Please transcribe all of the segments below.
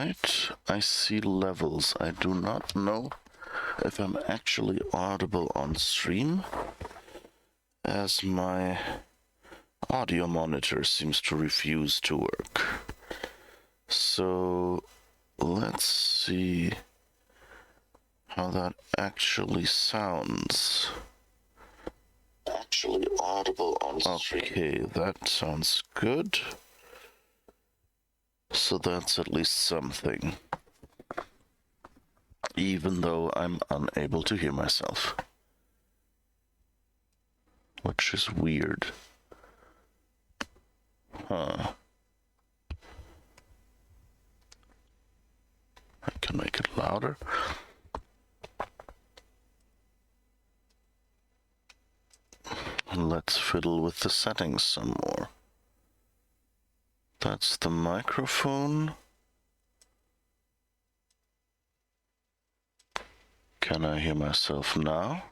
Alright, I see levels. I do not know if I'm actually audible on stream, as my audio monitor seems to refuse to work. So let's see how that actually sounds. Actually audible on stream. Okay, that sounds good. So that's at least something. Even though I'm unable to hear myself. Which is weird. Huh. I can make it louder. Let's fiddle with the settings some more. That's the microphone. Can I hear myself now?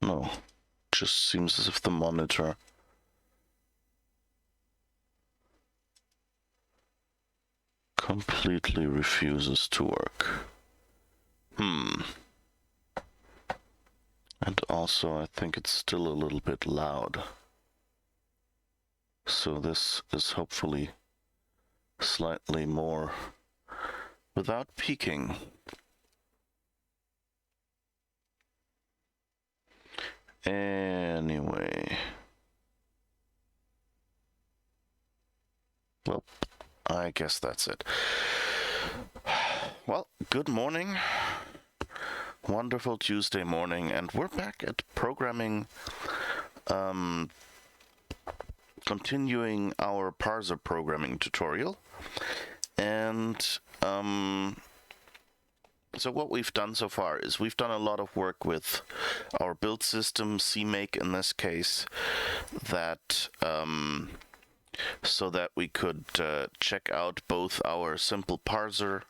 No. Just seems as if the monitor completely refuses to work. And also I think it's still a little bit loud. So this is hopefully slightly more without peaking. Anyway. Well, I guess that's it. Well, good morning. Wonderful Tuesday morning, and we're back at programming, continuing our Parser programming tutorial. And so what we've done so far is we've done a lot of work with our build system, CMake in this case, that so that we could check out both our simple parser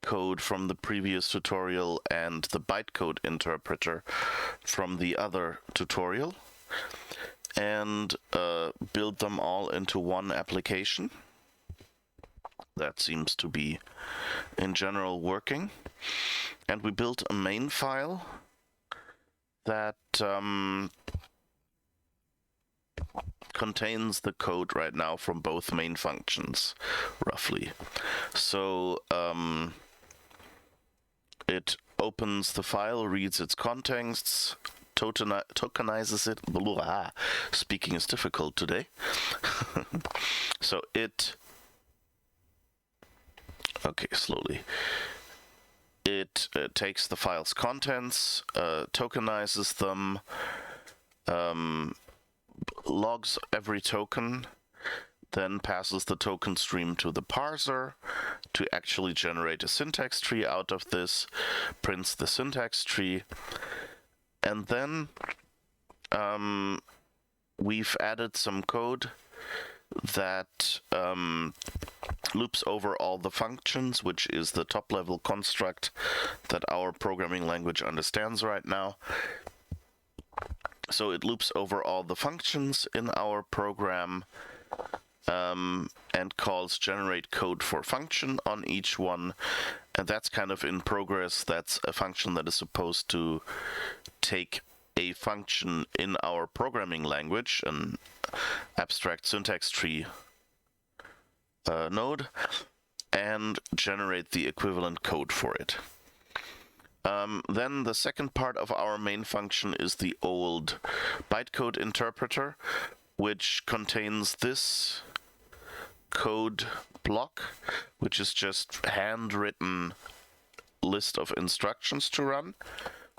code from the previous tutorial and the bytecode interpreter from the other tutorial, and build them all into one application. That seems to be in general working. And we built a main file that contains the code right now from both main functions, roughly. So it opens the file, reads its contents, tokenizes it. Blah, speaking is difficult today. So it... Okay, slowly. It takes the file's contents, tokenizes them, logs every token, then passes the token stream to the parser to actually generate a syntax tree out of this, prints the syntax tree, and then we've added some code that loops over all the functions, which is the top-level construct that our programming language understands right now. So it loops over all the functions in our program and calls generate code for function on each one. And that's kind of in progress. That's a function that is supposed to take a function in our programming language, an abstract syntax tree node, and generate the equivalent code for it. Then the second part of our main function is the old bytecode interpreter, which contains this code block, which is just handwritten list of instructions to run.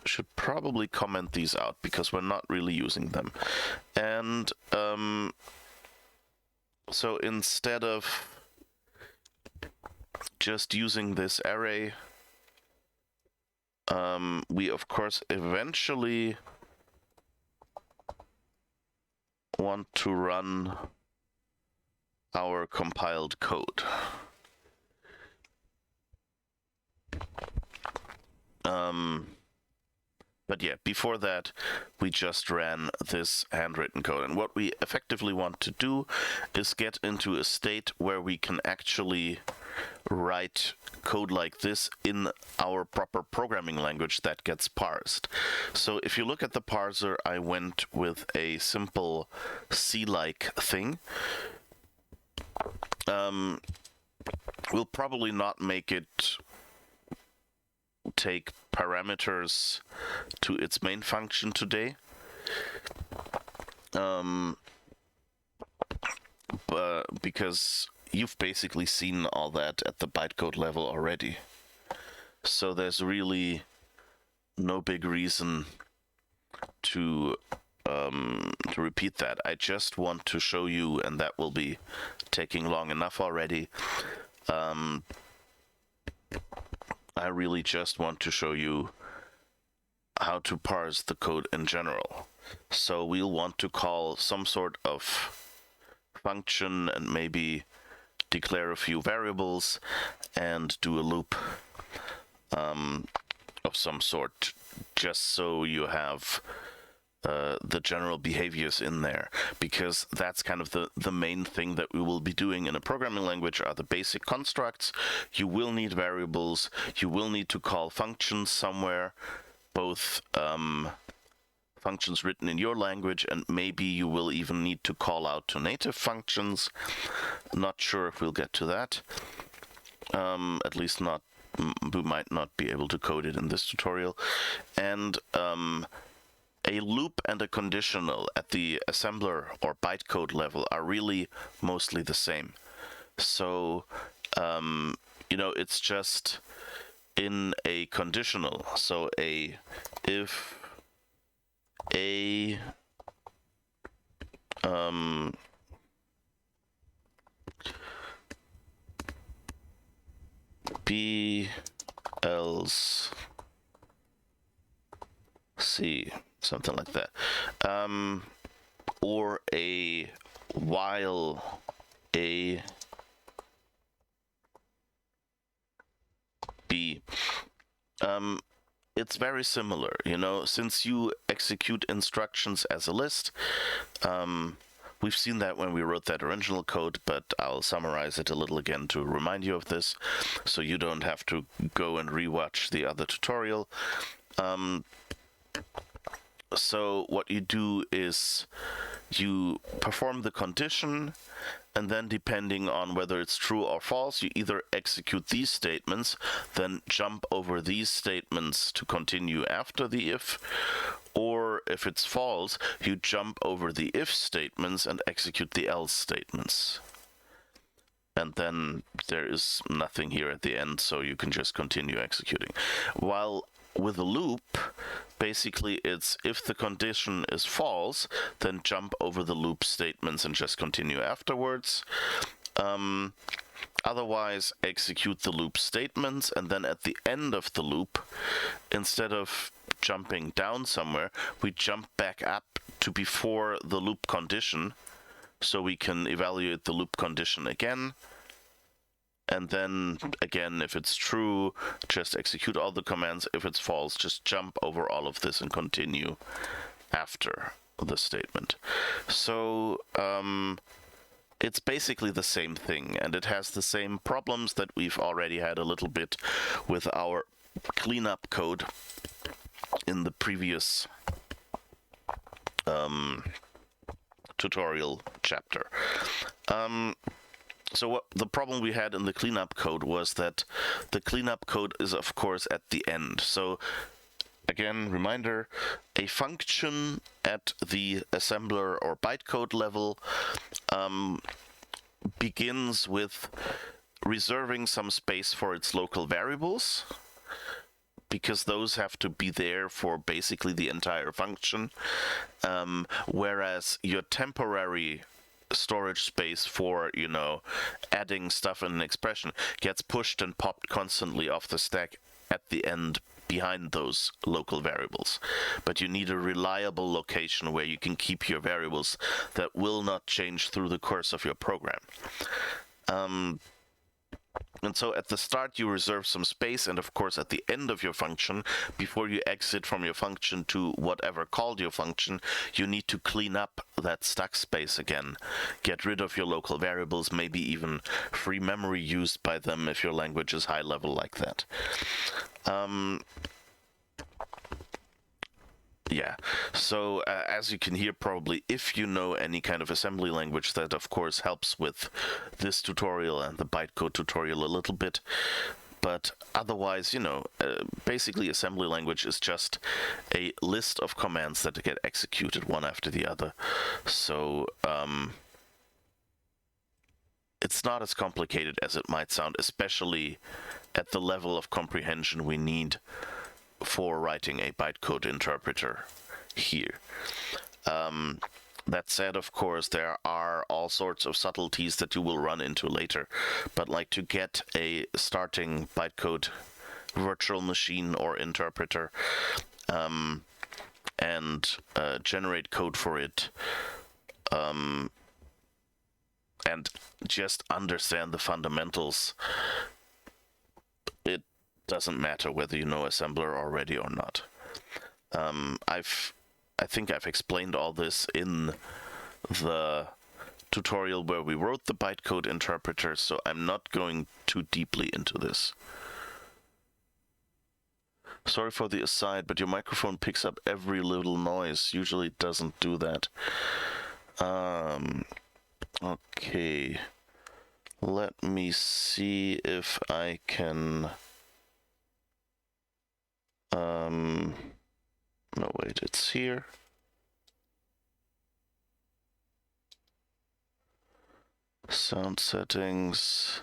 Should probably comment these out because we're not really using them. And so instead of just using this array, we of course eventually want to run our compiled code. But yeah, before that, we just ran this handwritten code. And what we effectively want to do is get into a state where we can actually write code like this in our proper programming language that gets parsed. So if you look at the parser, I went with a simple C-like thing. We'll probably not make it take parameters to its main function today, because you've basically seen all that at the bytecode level already. So there's really no big reason to repeat that. I just want to show you, and that will be taking long enough already. I really just want to show you how to parse the code in general. So we'll want to call some sort of function and maybe declare a few variables and do a loop of some sort, just so you have the general behaviors in there, because that's kind of the main thing that we will be doing in a programming language are the basic constructs. You will need variables, you will need to call functions somewhere, both functions written in your language, and maybe you will even need to call out to native functions. Not sure if we'll get to that. At least not, we might not be able to code it in this tutorial. And a loop and a conditional at the assembler or bytecode level are really mostly the same. So, it's just in a conditional. So if a B else C, something like that, or a while a B. It's very similar, since you execute instructions as a list. We've seen that when we wrote that original code, but I'll summarize it a little again to remind you of this, so you don't have to go and rewatch the other tutorial. So what you do is you perform the condition, and then depending on whether it's true or false, you either execute these statements, then jump over these statements to continue after the if, or if it's false, you jump over the if statements and execute the else statements. And then there is nothing here at the end, so you can just continue executing. While with a loop, basically it's if the condition is false, then jump over the loop statements and just continue afterwards. Otherwise, execute the loop statements, and then at the end of the loop, instead of jumping down somewhere, we jump back up to before the loop condition, so we can evaluate the loop condition again. And then, again, if it's true, just execute all the commands. If it's false, just jump over all of this and continue after the statement. So, it's basically the same thing, and it has the same problems that we've already had a little bit with our cleanup code in the previous tutorial chapter. So what the problem we had in the cleanup code was that the cleanup code is, of course, at the end. So again, reminder, a function at the assembler or bytecode level begins with reserving some space for its local variables, because those have to be there for basically the entire function, whereas your temporary storage space for, adding stuff in an expression gets pushed and popped constantly off the stack at the end behind those local variables. But you need a reliable location where you can keep your variables that will not change through the course of your program. And so at the start, you reserve some space, and of course, at the end of your function, before you exit from your function to whatever called your function, you need to clean up that stuck space again. Get rid of your local variables, maybe even free memory used by them if your language is high level like that. Yeah, so as you can hear probably, if you know any kind of assembly language, that of course helps with this tutorial and the bytecode tutorial a little bit. But otherwise, basically assembly language is just a list of commands that get executed one after the other. So it's not as complicated as it might sound, especially at the level of comprehension we need for writing a bytecode interpreter here. That said, of course, there are all sorts of subtleties that you will run into later, but like to get a starting bytecode virtual machine or interpreter and generate code for it, and just understand the fundamentals, it doesn't matter whether you know assembler already or not. I think I've explained all this in the tutorial where we wrote the bytecode interpreter, so I'm not going too deeply into this. Sorry for the aside, but your microphone picks up every little noise. Usually it doesn't do that. Okay. Let me see if I can... No, wait, it's here. Sound settings.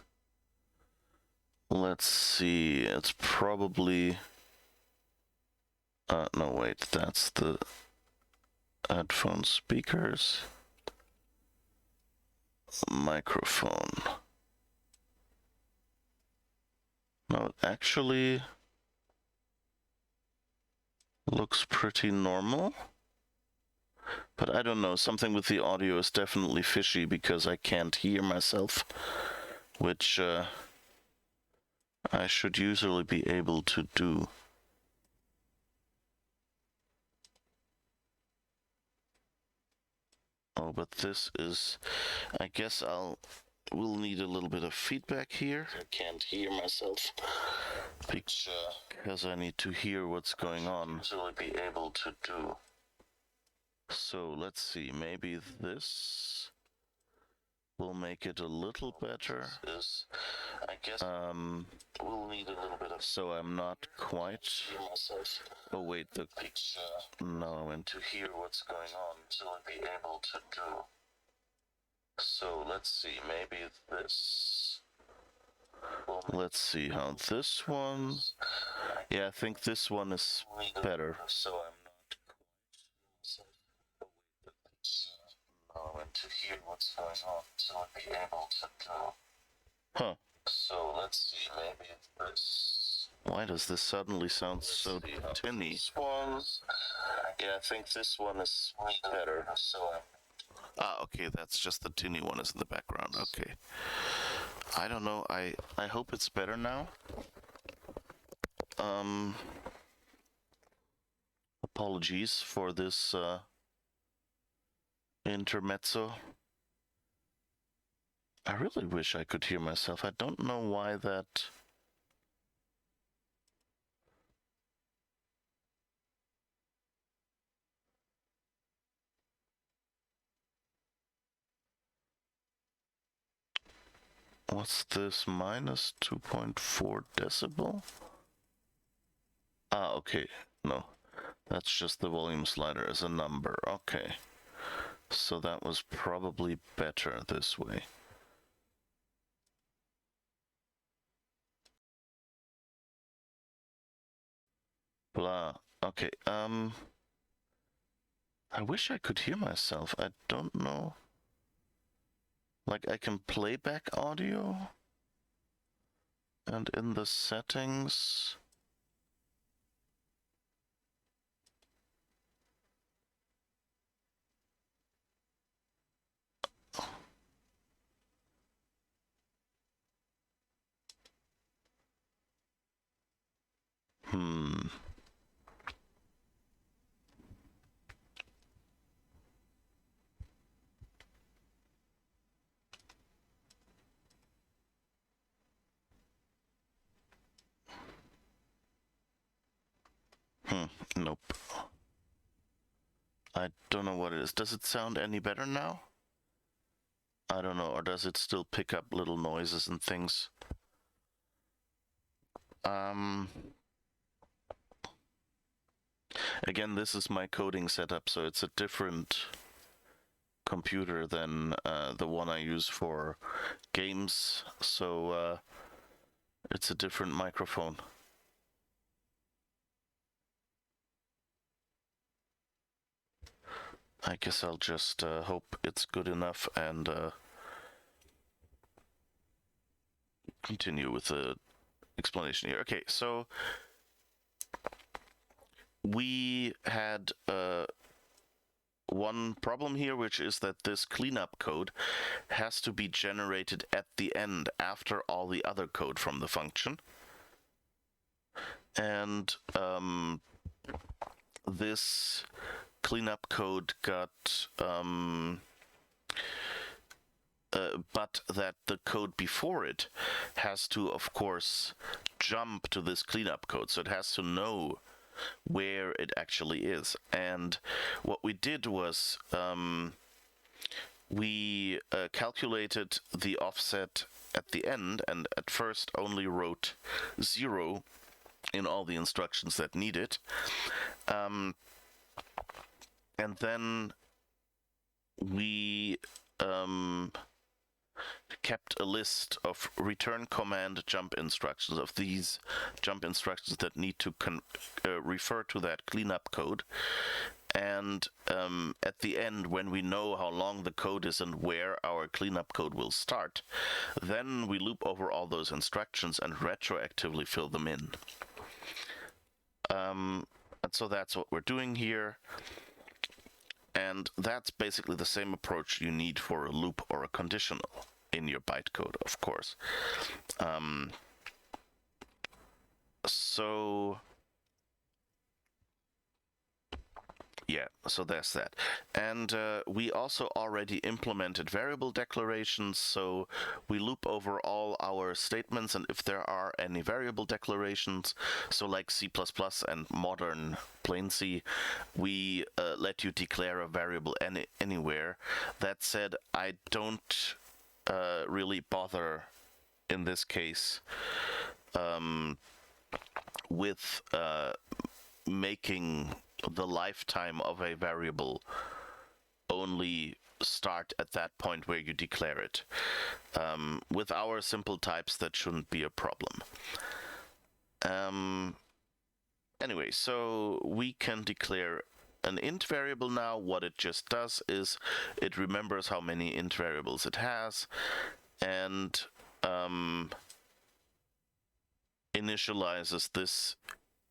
Let's see, it's probably... no, wait, that's the headphone speakers. Microphone. No, it actually looks pretty normal. But I don't know, something with the audio is definitely fishy because I can't hear myself, which I should usually be able to do. Oh, but this is... I guess we'll need a little bit of feedback here. I can't hear myself because I need to hear what's going on. Usually be able to do. So let's see, maybe this will make it a little better. I guess we'll need a little bit of... So I'm not quite... Oh wait, the... No, and to hear what's going on, so I'll be able to do. So let's see, maybe this... Let's see how this one... Yeah, I think this one is better. So I'm not quite... No, and to hear what's going on, so I'll be able to do. Huh. So let's see, maybe this... Why does this suddenly sound so tinny? This one... Yeah, I think this one is better, so I'm... Ah, okay, that's just the tinny one is in the background, okay. I don't know, I hope it's better now. Apologies for this intermezzo. I really wish I could hear myself. I don't know why that... What's this? Minus 2.4 decibel? Ah, okay. No. That's just the volume slider as a number. Okay. So that was probably better this way. Blah. Okay, I wish I could hear myself. I don't know. Like, I can play back audio. And in the settings... Nope. I don't know what it is. Does it sound any better now? I don't know, or does it still pick up little noises and things? Again, this is my coding setup, so it's a different computer than the one I use for games, so it's a different microphone. I guess I'll just hope it's good enough and continue with the explanation here. Okay, so we had one problem here, which is that this cleanup code has to be generated at the end after all the other code from the function. And this cleanup code got but that the code before it has to, of course, jump to this cleanup code, so it has to know where it actually is. And what we did was we calculated the offset at the end, and at first only wrote 0 in all the instructions that need it. And then we kept a list of return command jump instructions, of these jump instructions that need to refer to that cleanup code. And at the end, when we know how long the code is and where our cleanup code will start, then we loop over all those instructions and retroactively fill them in. And so that's what we're doing here. And that's basically the same approach you need for a loop or a conditional in your bytecode, of course. So yeah, so there's that. And we also already implemented variable declarations, so we loop over all our statements, and if there are any variable declarations, so like C++ and modern plain C, we let you declare a variable anywhere. That said, I don't really bother in this case with making the lifetime of a variable only start at that point where you declare it. With our simple types, that shouldn't be a problem. Anyway, so we can declare an int variable now. What it just does is it remembers how many int variables it has and initializes this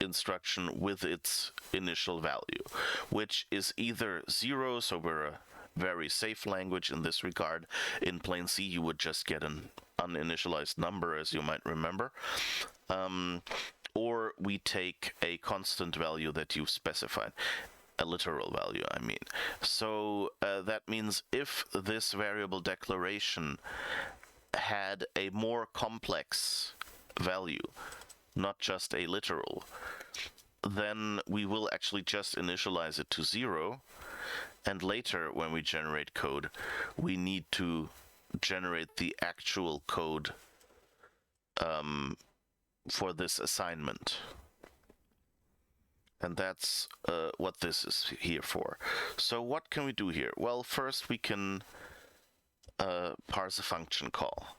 instruction with its initial value, which is either 0, so we're a very safe language in this regard. In plain C, you would just get an uninitialized number, as you might remember. Or we take a constant value that you've specified. A literal value, I mean. So that means if this variable declaration had a more complex value, not just a literal, then we will actually just initialize it to 0, and later when we generate code, we need to generate the actual code for this assignment. And that's what this is here for. So what can we do here? Well, first we can parse a function call.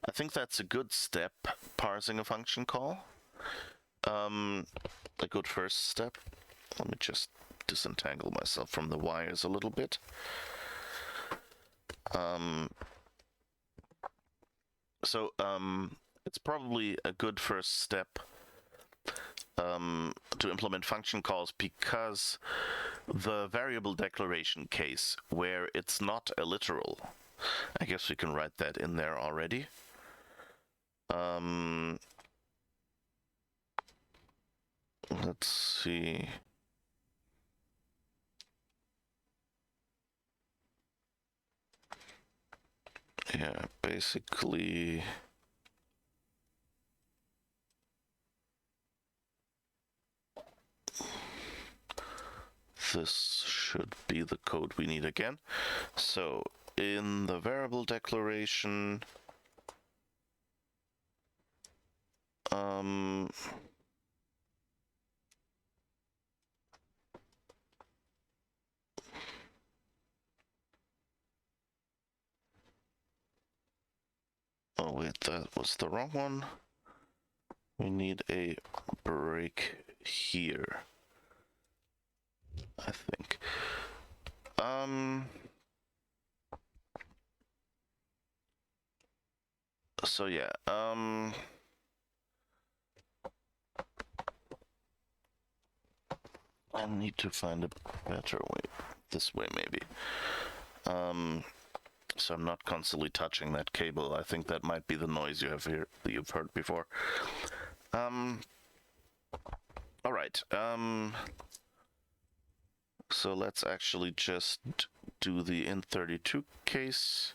I think that's a good step, parsing a function call. A good first step. Let me just disentangle myself from the wires a little bit. So it's probably a good first step to implement function calls, because the variable declaration case where it's not a literal, I guess we can write that in there already. Let's see. Yeah, basically this should be the code we need again. So in the variable declaration, oh wait, that was the wrong one. We need a break here, I think. So yeah, I need to find a better way. This way, maybe. So I'm not constantly touching that cable. I think that might be the noise you have here that you've heard before. All right. So let's actually just do the int32 case.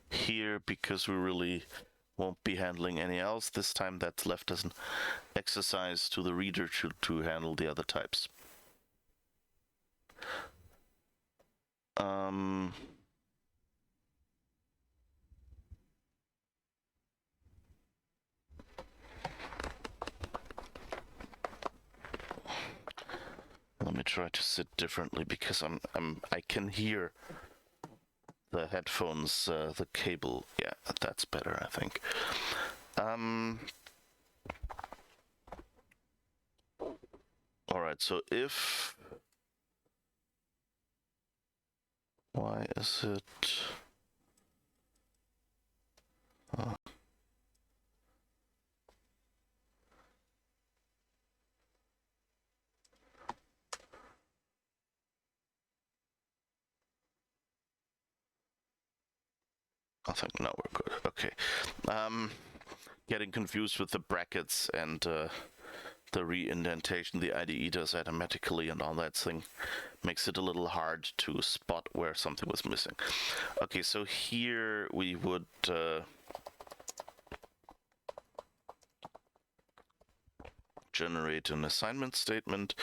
Here, because we really won't be handling any else this time, that's left as an exercise to the reader to handle the other types. Let me try to sit differently because I can hear the headphones, the cable. Yeah, that's better, I think. All right, so if... Why is it... I think now we're good. Okay. Getting confused with the brackets and the re-indentation the IDE does automatically and all that thing makes it a little hard to spot where something was missing. Okay, so here we would generate an assignment statement.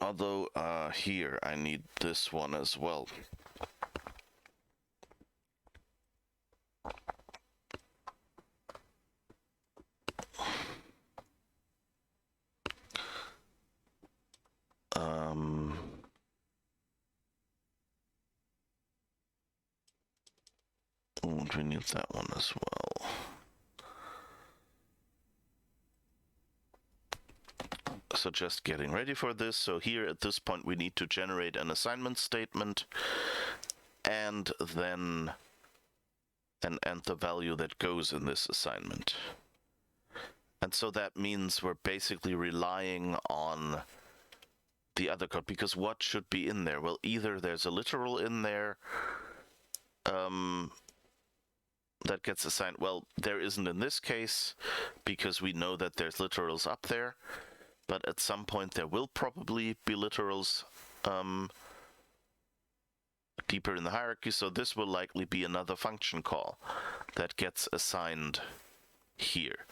Although here I need this one as well. And we need that one as well. So just getting ready for this. So here at this point we need to generate an assignment statement and then and the value that goes in this assignment. And so that means we're basically relying on the other code, because what should be in there? Well, either there's a literal in there that gets assigned. Well, there isn't in this case because we know that there's literals up there, but at some point there will probably be literals deeper in the hierarchy, so this will likely be another function call that gets assigned here.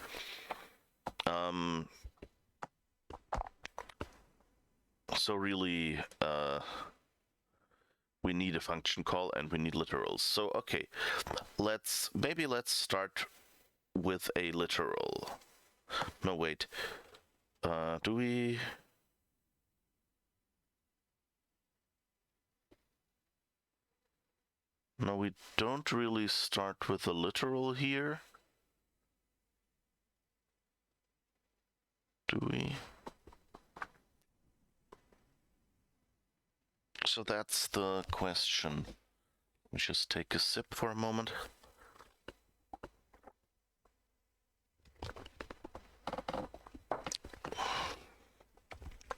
So really, we need a function call and we need literals. So okay, let's start with a literal. No, wait. Do we? No, we don't really start with a literal here. Do we? So that's the question. Let me just take a sip for a moment.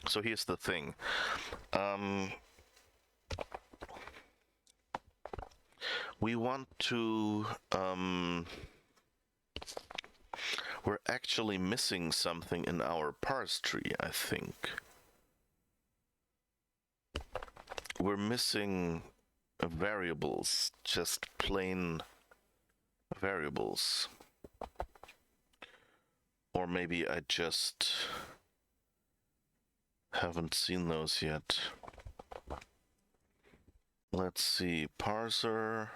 So here's the thing. We want to... we're actually missing something in our parse tree, I think. We're missing variables, just plain variables. Or maybe I just haven't seen those yet. Let's see, parser.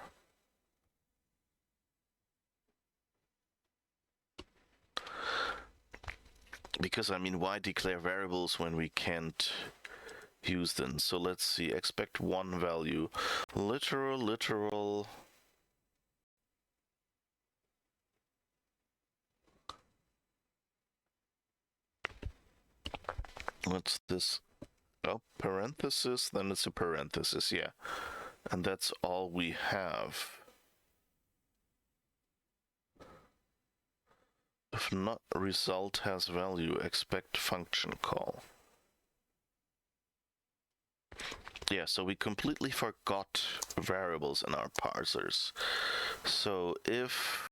Because, I mean, why declare variables when we can't use them? So let's see, expect one value. Literal. What's this? Oh, parenthesis, then it's a parenthesis, yeah. And that's all we have. If not, result has value, expect function call. Yeah, so we completely forgot variables in our parsers. So if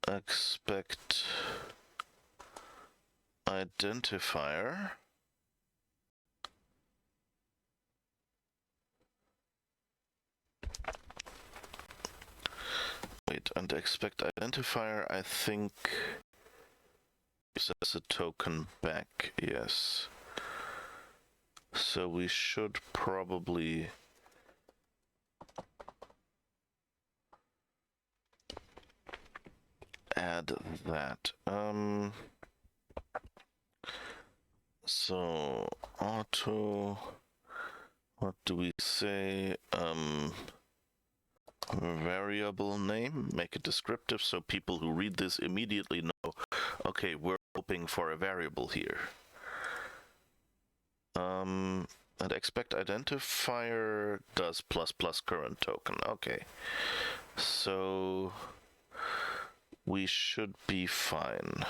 expect identifier and expect identifier, I think says a token back, yes. So we should probably add that. So auto, what do we say? Variable name, make it descriptive so people who read this immediately know, okay, we're hoping for a variable here. And expect identifier does ++ current token. Okay, so we should be fine.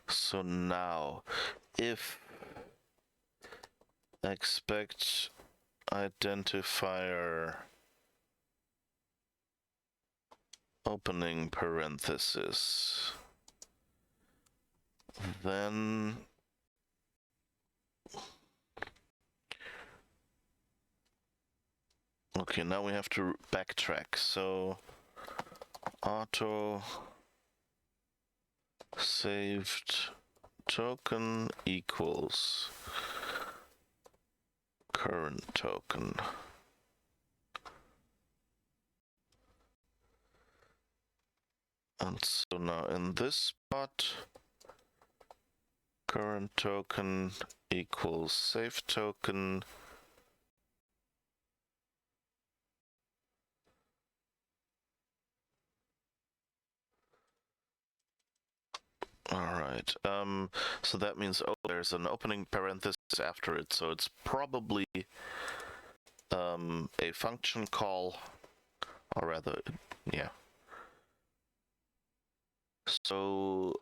So now, if expect identifier opening parenthesis, then okay, now we have to backtrack. So auto saved token equals current token. And so now in this spot, current token equals saved token. All right. So that means, oh, there's an opening parenthesis after it, so it's probably a function call, or rather, yeah. So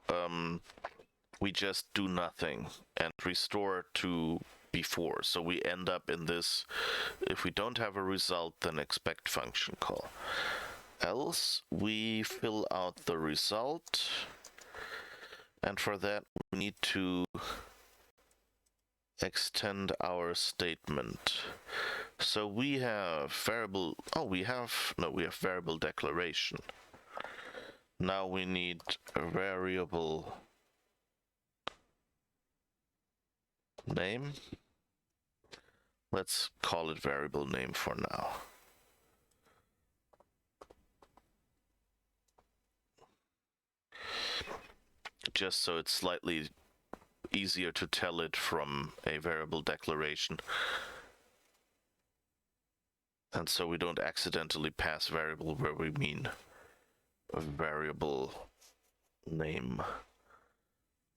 we just do nothing and restore to before. So we end up in this, if we don't have a result, then expect function call. Else we fill out the result, and for that we need to extend our statement. So we have variable, we have variable declaration. Now we need a variable name. Let's call it variable name for now. Just so it's slightly easier to tell it from a variable declaration. And so we don't accidentally pass variable where we mean a variable name.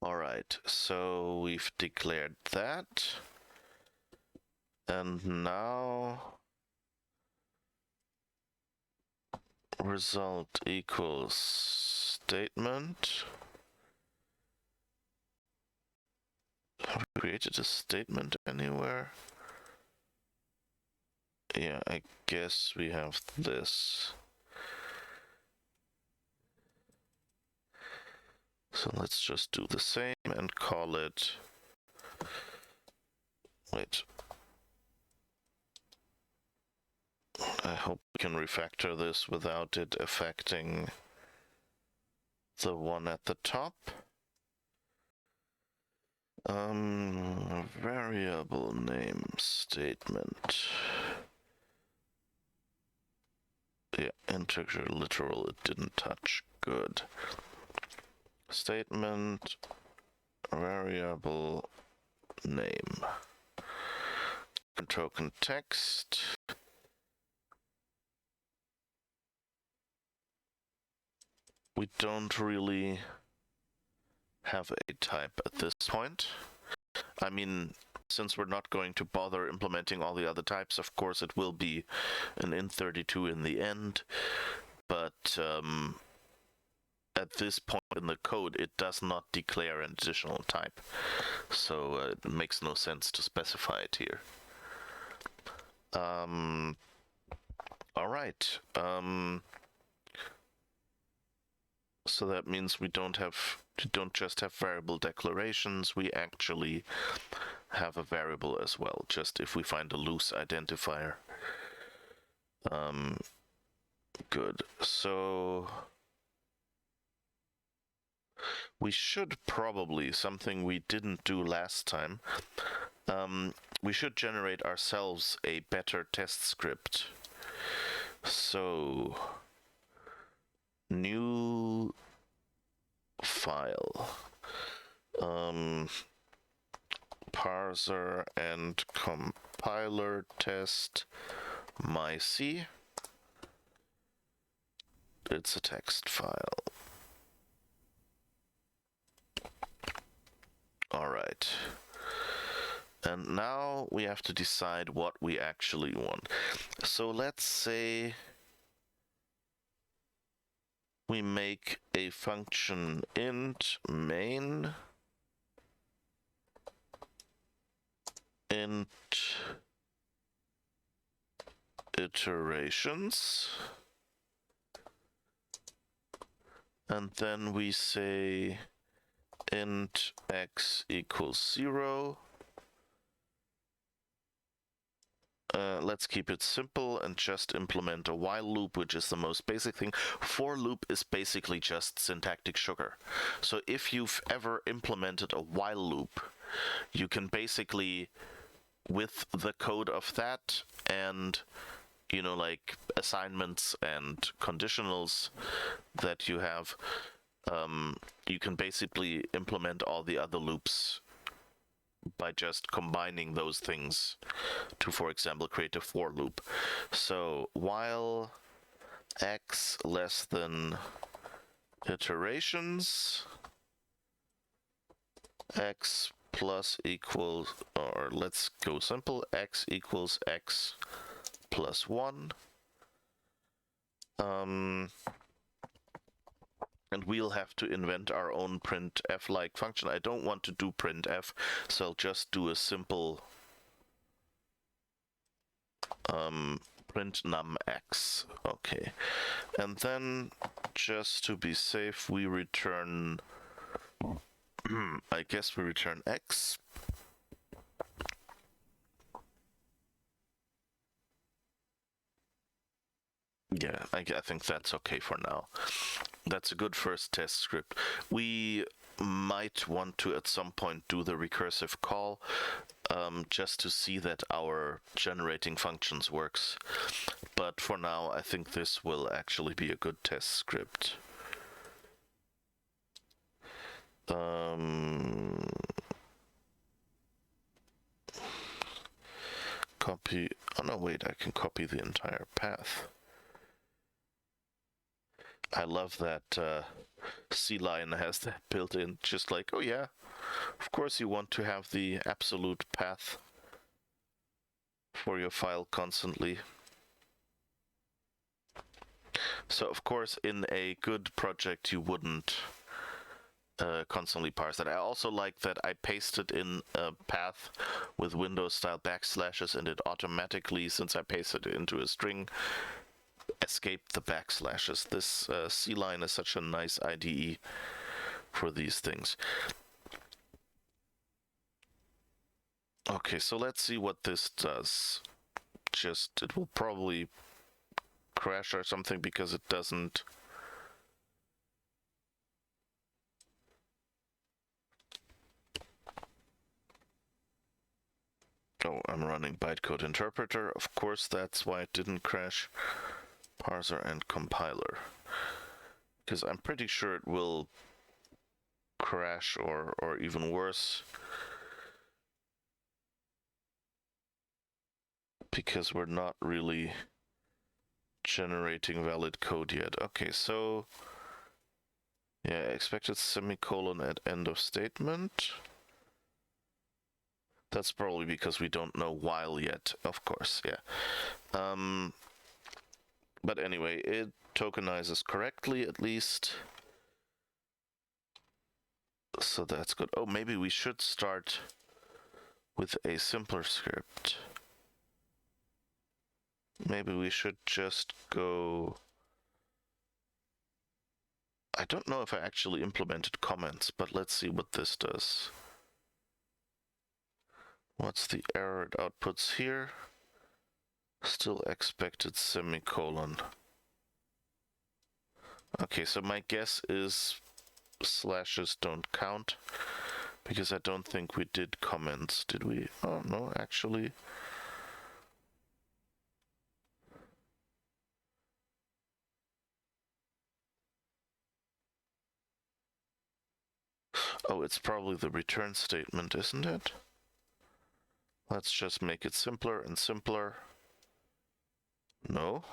Alright, so we've declared that. And now result equals statement. Have we created a statement anywhere? Yeah, I guess we have this. So let's just do the same and call it, wait, I hope we can refactor this without it affecting the one at the top. Variable name statement. Yeah, integer literal, it didn't touch. Good. Statement, variable name. Token text. We don't really have a type at this point. I mean, since we're not going to bother implementing all the other types, of course it will be an int32 in the end, but at this point in the code it does not declare an additional type, so it makes no sense to specify it here. Alright, so that means we don't just have variable declarations, we actually have a variable as well, just if we find a loose identifier. Good. So we should probably, something we didn't do last time, we should generate ourselves a better test script. So new file, parser and compiler test myc. It's a text file. All right. And now we have to decide what we actually want. So let's say we make a function int main int iterations, and then we say int x equals 0. Let's keep it simple and just implement a while loop, which is the most basic thing. For loop is basically just syntactic sugar. So if you've ever implemented a while loop, you can basically, with the code of that and, you know, like assignments and conditionals that you have, you can basically implement all the other loops by just combining those things to, for example, create a for loop. So while x less than iterations, x plus equals, or let's go simple, x equals x plus 1. And we'll have to invent our own printf-like function. I don't want to do printf, so I'll just do a simple print numx. Okay. And then, just to be safe, we return, I guess we return x. Yeah, I think that's okay for now. That's a good first test script. We might want to at some point do the recursive call, just to see that our generating functions works. But for now, I think this will actually be a good test script. Copy. Oh no, wait, I can copy the entire path. I love that C-line has that built in, just like, oh yeah, of course you want to have the absolute path for your file constantly. So of course in a good project you wouldn't constantly parse that. I also like that I pasted in a path with Windows style backslashes, and it automatically, since I pasted it into a string, escape the backslashes. This C-line is such a nice IDE for these things. Okay, so let's see what this does. It will probably crash or something because it doesn't. Oh, I'm running Bytecode Interpreter. Of course, that's why it didn't crash. Parser and compiler. Because I'm pretty sure it will crash or even worse. Because we're not really generating valid code yet. Okay, so yeah, expected semicolon at end of statement. That's probably because we don't know while yet, of course, yeah. But anyway, it tokenizes correctly at least. So that's good. Oh, maybe we should start with a simpler script. Maybe we should just go... I don't know if I actually implemented comments, but let's see what this does. What's the error it outputs here? Still expected semicolon. Okay, so my guess is slashes don't count, because I don't think we did comments, did we? Oh, no, actually. Oh, it's probably the return statement, isn't it? Let's just make it simpler and simpler. No?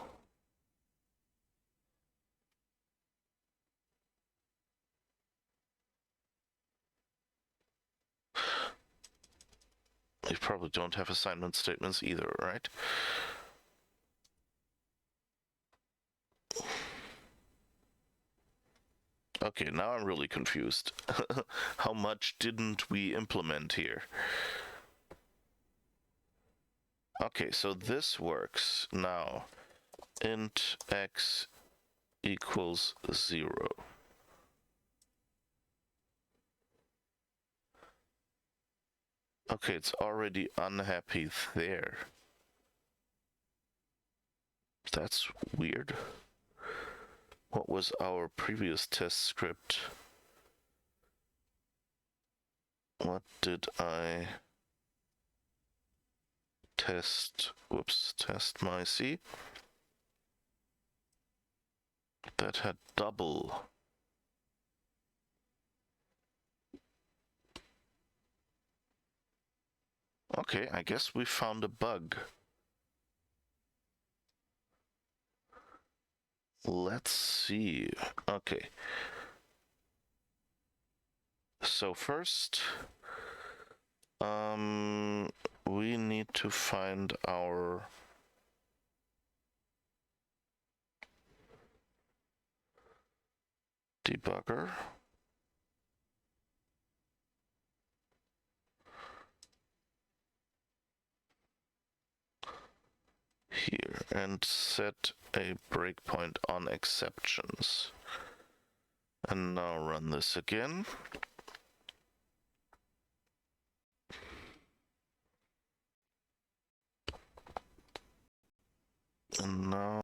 You probably don't have assignment statements either, right? Okay, now I'm really confused. How much didn't we implement here? Okay, so this works now. Int x equals 0. Okay, it's already unhappy there. That's weird. What was our previous test script? What did I test? Whoops, test my C. That had double. Okay, I guess we found a bug. Let's see. Okay. So first, we need to find our debugger. Here, and set a breakpoint on exceptions. And now run this again. And now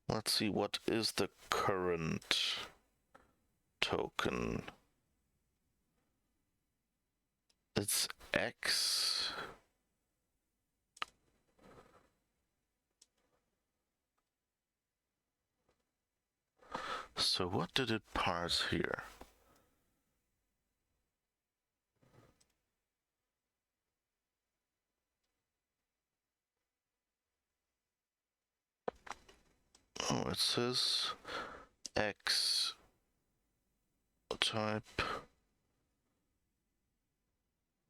let's see, what is the current token? It's X. So what did it parse here? Oh, it says X type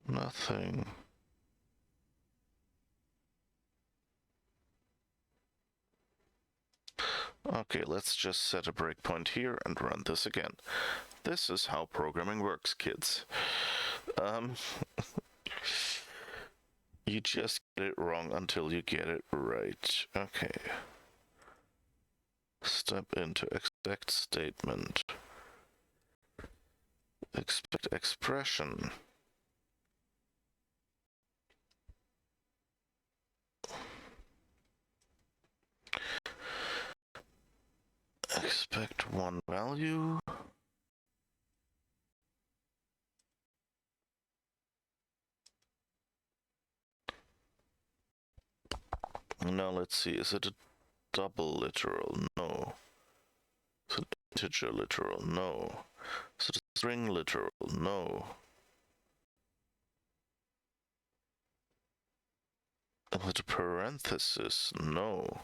nothing. Okay, let's just set a breakpoint here and run this again. This is how programming works, kids. You just get it wrong until you get it right. Okay. Step into expect statement. Expect expression. Expect one value. Now let's see, is it a double literal? No. Is it integer literal? No. Is it a string literal? No. Is it a parenthesis? No.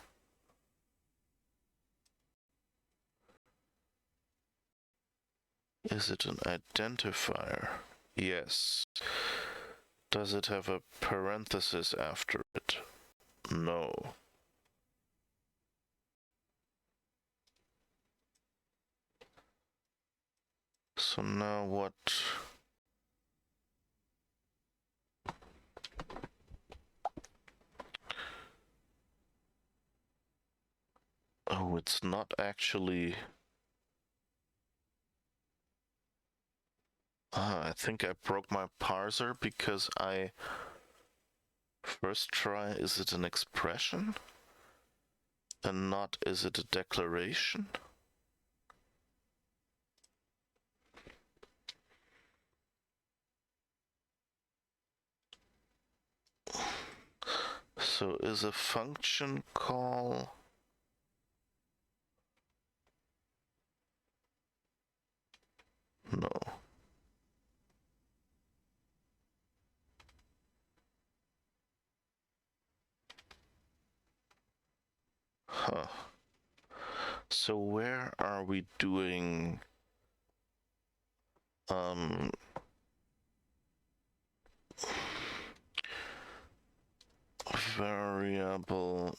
Is it an identifier? Yes. Does it have a parenthesis after it? No. So now what? Oh, it's not actually... I think I broke my parser because I first try, is it an expression? And not, is it a declaration? So is a function call... No. Huh. So where are we doing variable?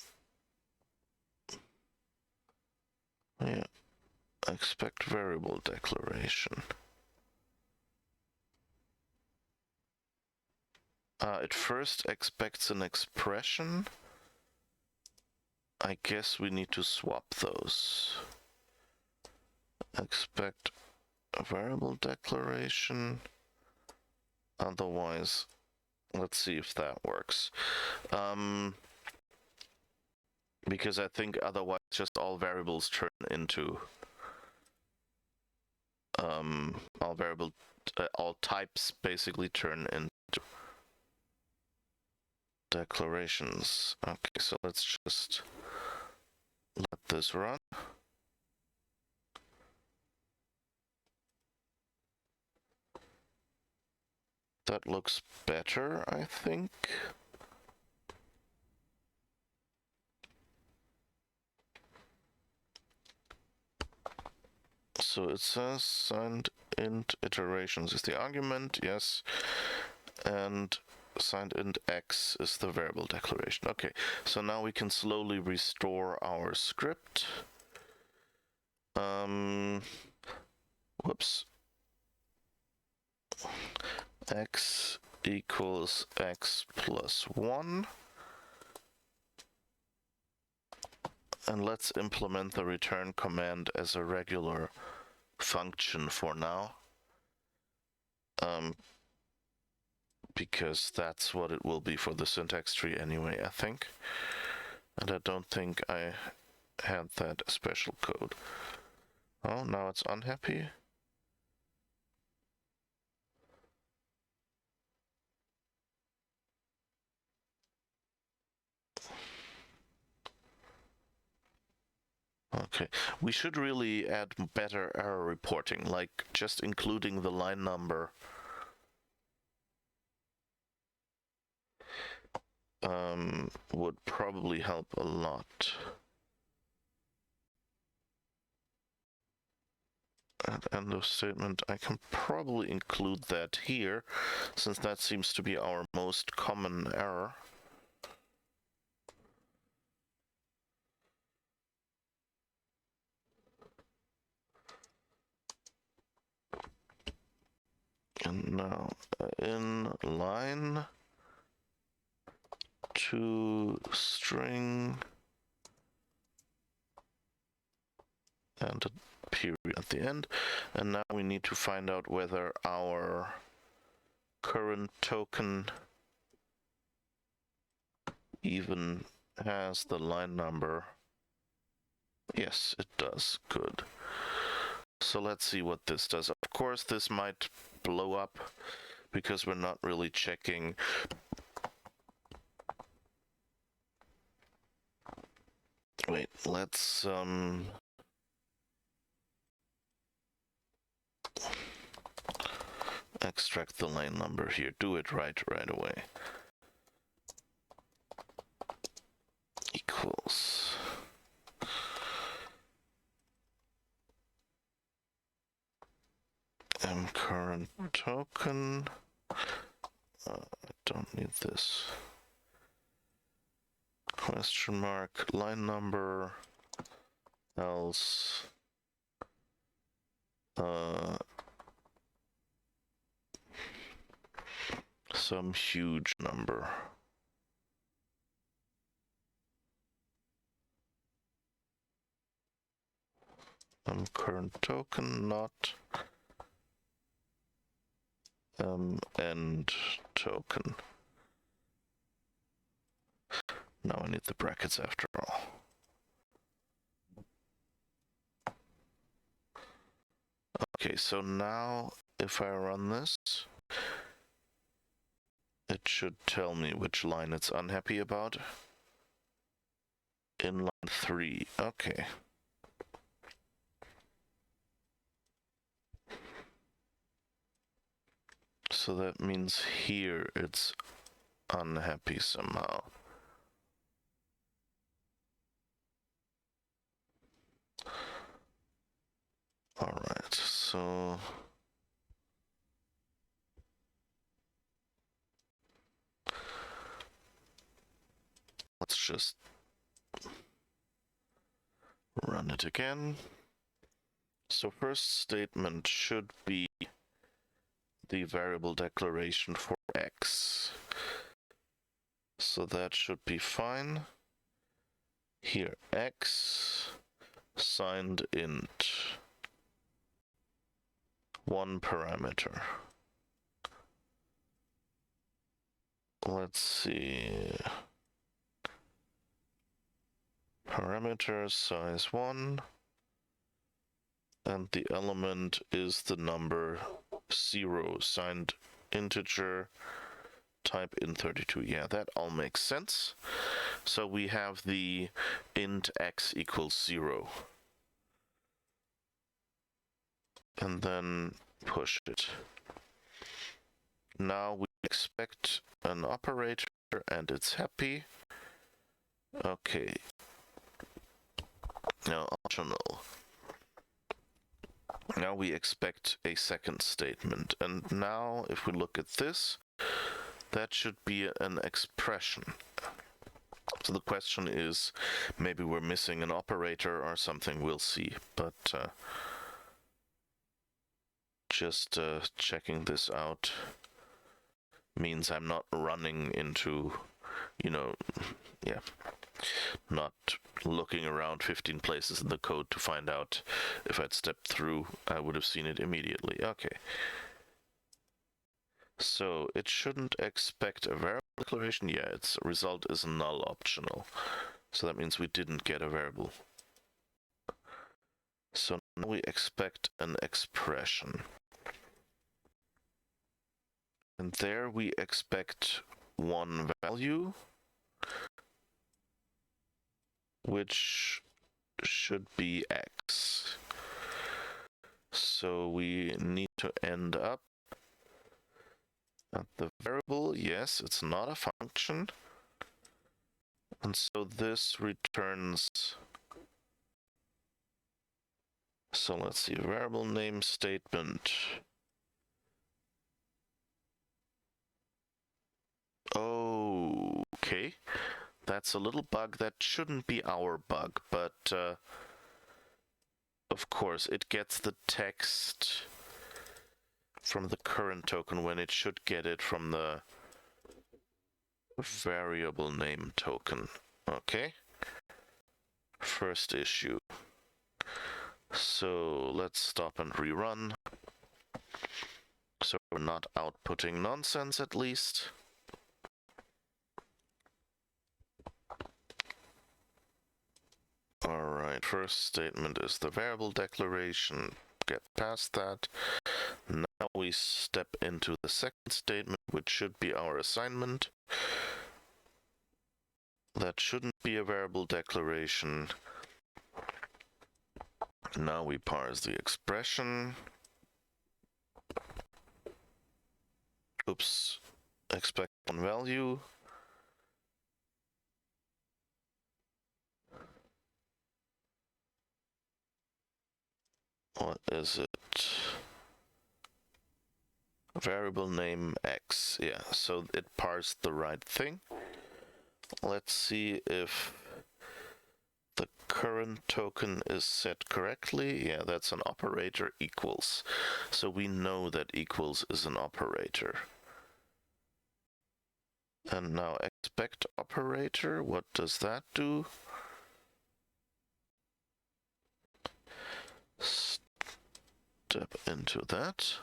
Yeah, expect variable declaration. It first expects an expression. I guess we need to swap those. Expect a variable declaration. Otherwise, let's see if that works. Because I think otherwise just all variables turn into all types basically turn into declarations. Okay, so let's just let this run. That looks better, I think. So it says signed int iterations is the argument, yes, and signed int x is the variable declaration. Okay, so now we can slowly restore our script. Whoops. X equals x plus 1. And let's implement the return command as a regular function for now. Because that's what it will be for the syntax tree anyway, I think. And I don't think I had that special code. Oh, now it's unhappy. Okay, we should really add better error reporting, like just including the line number. Would probably help a lot. At end of statement, I can probably include that here, since that seems to be our most common error. And now in line to string and period at the end. And now we need to find out whether our current token even has the line number. Yes, it does. Good. So let's see what this does. Of course, this might blow up because we're not really checking. Wait, let's extract the line number here. Do it right away. Equals current token. I don't need this. Question mark, line number, else some huge number. Current token, not end token. Now I need the brackets after all. Okay, so now if I run this, it should tell me which line it's unhappy about. In line 3, okay. So that means here it's unhappy somehow. Alright, so let's just run it again. So first statement should be the variable declaration for x. So that should be fine. Here x signed int, one parameter. Let's see. Parameter size 1. And the element is the number 0, signed integer, type int32. Yeah, that all makes sense. So we have the int x equals 0. And then push it. Now we expect an operator and it's happy. Okay. Now optional. Now we expect a second statement, and now if we look at this, that should be an expression. So the question is, maybe we're missing an operator or something, we'll see, but just checking this out means I'm not running into, not looking around 15 places in the code to find out. If I'd stepped through, I would have seen it immediately. Okay. So it shouldn't expect a variable declaration. Yeah, its result is null optional. So that means we didn't get a variable. So now we expect an expression. And there we expect one value, which should be x. So we need to end up at the variable. Yes, it's not a function. And so this returns. So let's see, variable name statement. Oh, okay. That's a little bug. That shouldn't be our bug, but of course it gets the text from the current token when it should get it from the variable name token. Okay. First issue. So let's stop and rerun. So we're not outputting nonsense at least. Alright, first statement is the variable declaration. Get past that. Now we step into the second statement, which should be our assignment. That shouldn't be a variable declaration. Now we parse the expression. Oops, expect one value. What is it? Variable name X. Yeah, so it parsed the right thing. Let's see if the current token is set correctly. Yeah, that's an operator equals. So we know that equals is an operator. And now expect operator, what does that do? Step into that.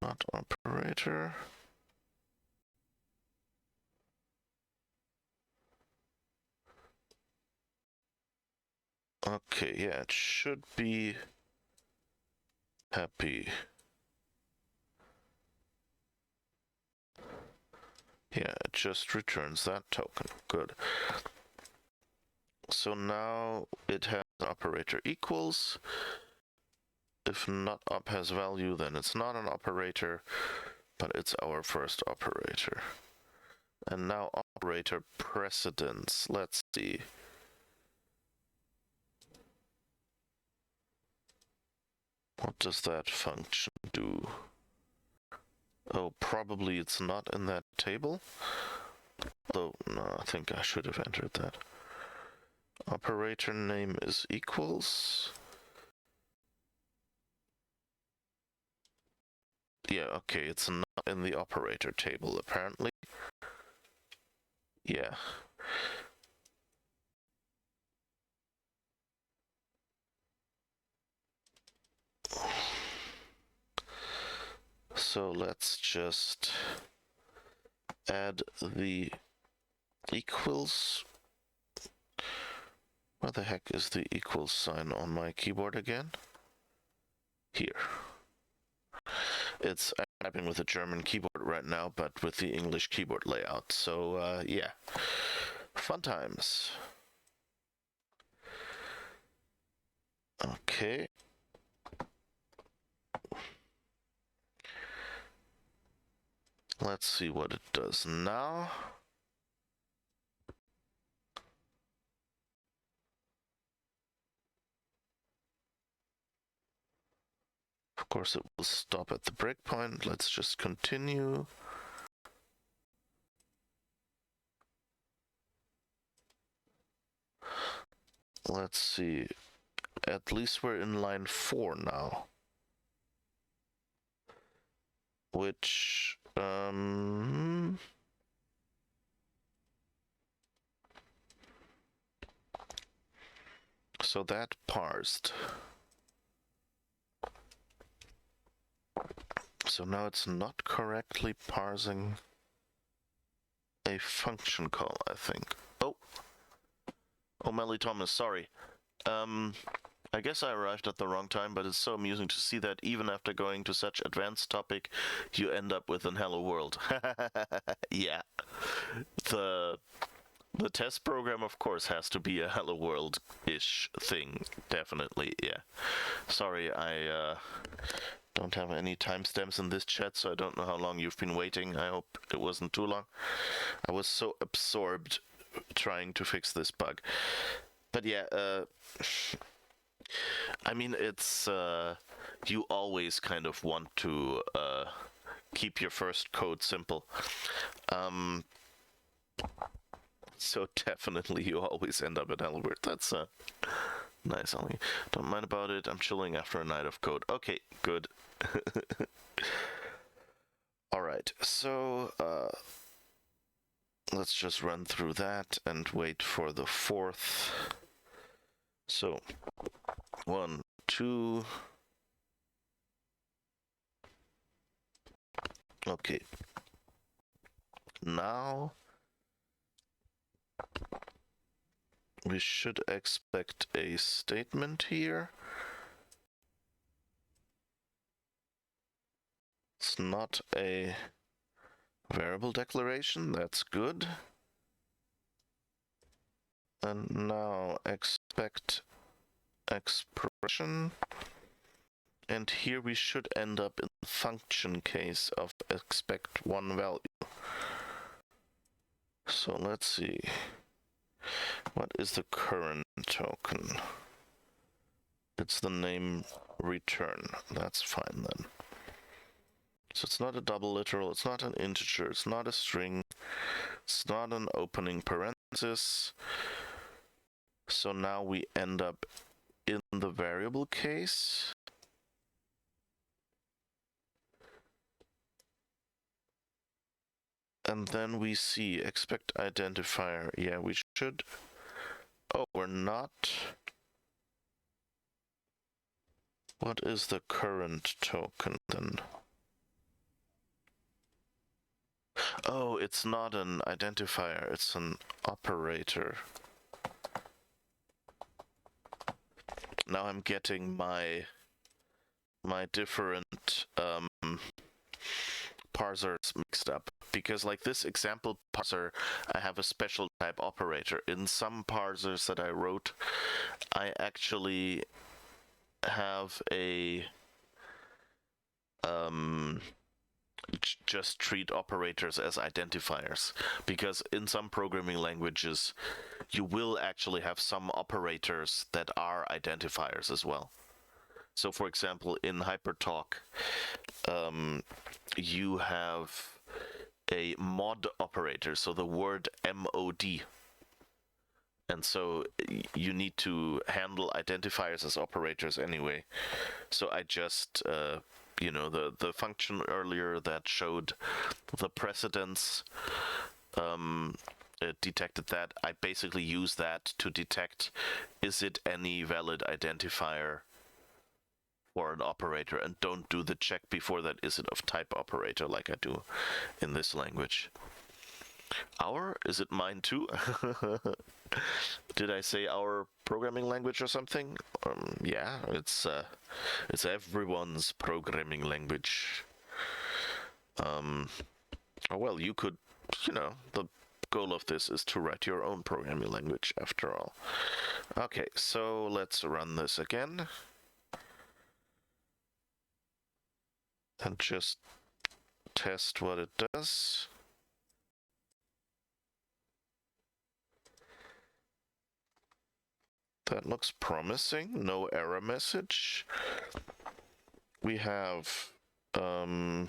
Not operator. Okay, yeah, it should be happy. Yeah, it just returns that token. Good. So now it has operator equals. If not op has value, then it's not an operator, but it's our first operator. And now operator precedence. Let's see. What does that function do? Oh, probably it's not in that table. Though, no, I think I should have entered that. Operator name is equals. Yeah, okay, it's not in the operator table, apparently. Yeah. So let's just add the equals. Where the heck is the equals sign on my keyboard again? Here. I'm typing with a German keyboard right now, but with the English keyboard layout. So, yeah. Fun times. Okay. Let's see what it does now. Of course, it will stop at the breakpoint. Let's just continue. Let's see. At least we're in line 4 now. Which, so that parsed. So now it's not correctly parsing a function call, I think. Oh, Melly Thomas, sorry. I guess I arrived at the wrong time, but it's so amusing to see that even after going to such advanced topic, you end up with an hello world. Yeah. The test program, of course, has to be a hello world-ish thing. Definitely, yeah. Sorry, I don't have any timestamps in this chat, so I don't know how long you've been waiting. I hope it wasn't too long. I was so absorbed trying to fix this bug. But yeah, I mean, it's, you always kind of want to keep your first code simple. So definitely you always end up at hello world. That's nice, Ollie. Don't mind about it. I'm chilling after a night of code. Okay, good. Alright, so let's just run through that and wait for the fourth. So 1, 2. Okay. Now we should expect a statement here. It's not a variable declaration, that's good. And now expect expression. And here we should end up in the function case of expect one value. So let's see. What is the current token? It's the name return. That's fine then. So it's not a double literal, it's not an integer, it's not a string, it's not an opening parenthesis. So now we end up in the variable case. And then we see expect identifier. Yeah, we should. Oh, we're not. What is the current token then? Oh, it's not an identifier, it's an operator. Now I'm getting my different parsers mixed up, because like this example parser, I have a special type operator. In some parsers that I wrote, I actually have a just treat operators as identifiers, because in some programming languages you will actually have some operators that are identifiers as well. So for example, in HyperTalk, you have a mod operator, so the word mod. And so you need to handle identifiers as operators anyway. So I just, the function earlier that showed the precedence, it detected that. I basically use that to detect, is it any valid identifier for an operator, and don't do the check before that, is it of type operator, like I do in this language. Our? Is it mine too? Did I say our programming language or something? Yeah, it's everyone's programming language. Oh well, you could, the goal of this is to write your own programming language after all. Okay, so let's run this again. And just test what it does. That looks promising. No error message. We have yeah,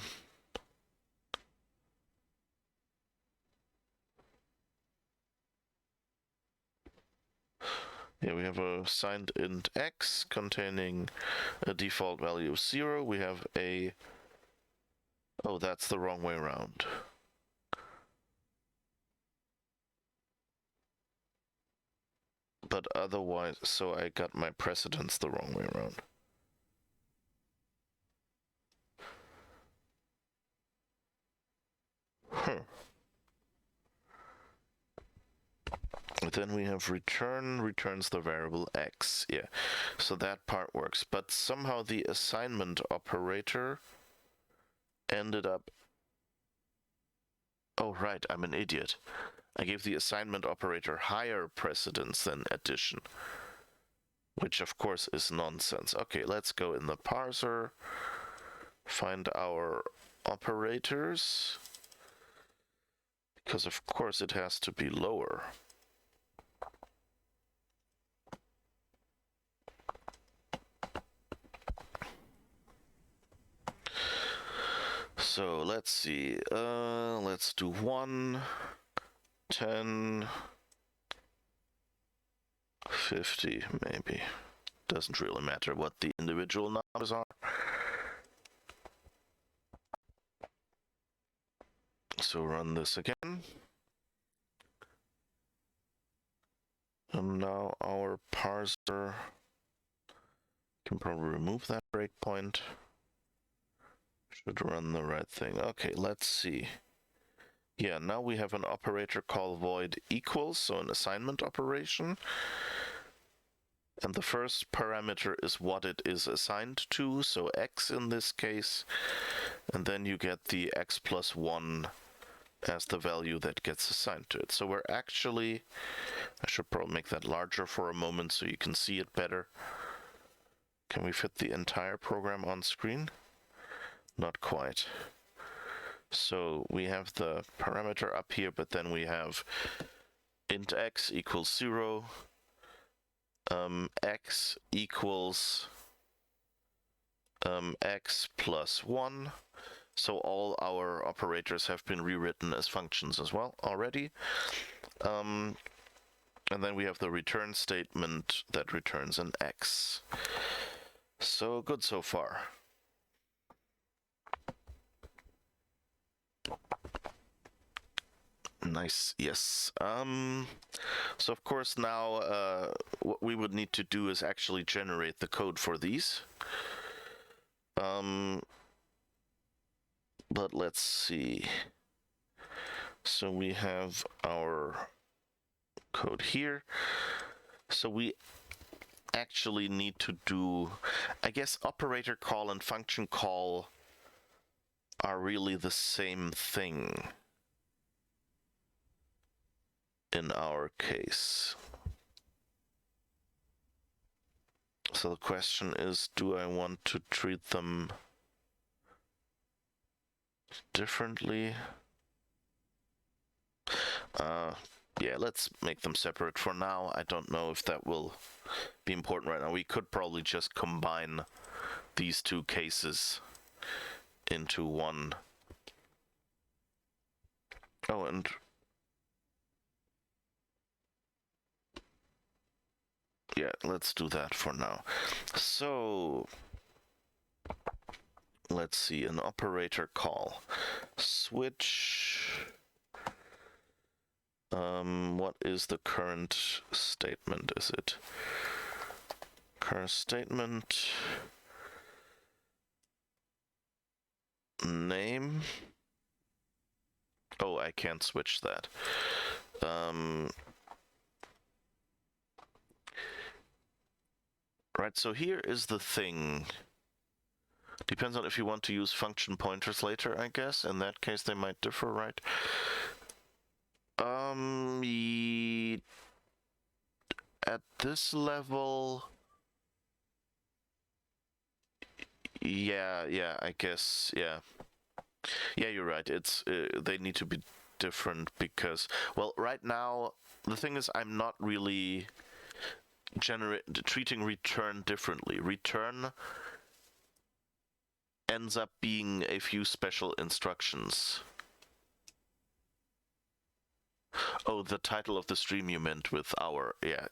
we have a signed int x containing a default value of 0. We have a... Oh, that's the wrong way around. But otherwise, so I got my precedence the wrong way around. Then we have returns the variable x. Yeah, so that part works. But somehow the assignment operator ended up... Oh, right, I'm an idiot. I gave the assignment operator higher precedence than addition, which of course is nonsense. Okay, let's go in the parser, find our operators, because of course it has to be lower. So let's see, let's do 1, 10, 50 maybe. Doesn't really matter what the individual numbers are. So run this again. And now our parser can probably remove that breakpoint. Should run the right thing. Okay, let's see. Yeah, now we have an operator called void equals, so an assignment operation. And the first parameter is what it is assigned to, so x in this case. And then you get the x plus 1 as the value that gets assigned to it. So we're actually, I should probably make that larger for a moment so you can see it better. Can we fit the entire program on screen? Not quite. So we have the parameter up here, but then we have int x equals 0, x equals x plus 1. So all our operators have been rewritten as functions as well already. And then we have the return statement that returns an x. So good so far. Nice, yes. So of course now what we would need to do is actually generate the code for these. But let's see. So we have our code here. So we actually need to do, I guess operator call and function call are really the same thing in our case. So the question is, do I want to treat them differently? Yeah, let's make them separate for now. I don't know if that will be important right now. We could probably just combine these two cases into one. Oh, and yeah, let's do that for now. So let's see, an operator call. Switch. What is the current statement? Is it current statement name? Oh, I can't switch that. Right, so here is the thing. Depends on if you want to use function pointers later, I guess. In that case, they might differ, right? At this level, yeah, I guess, yeah, you're right. It's they need to be different because, well, right now the thing is I'm not really treating return differently. Return ends up being a few special instructions. Oh, the title of the stream you meant with our, yeah.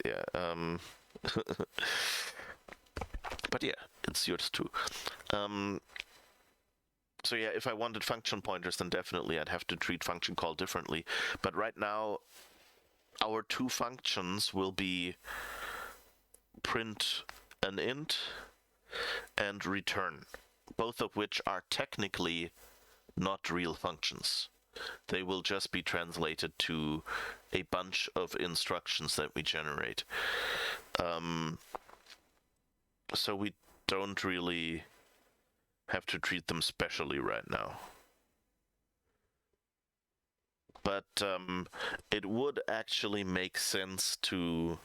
But yeah, it's yours too. So yeah, if I wanted function pointers, then definitely I'd have to treat function call differently. But right now, our two functions will be print an int and return, both of which are technically not real functions. They will just be translated to a bunch of instructions that we generate. So we don't really have to treat them specially right now. But it would actually make sense to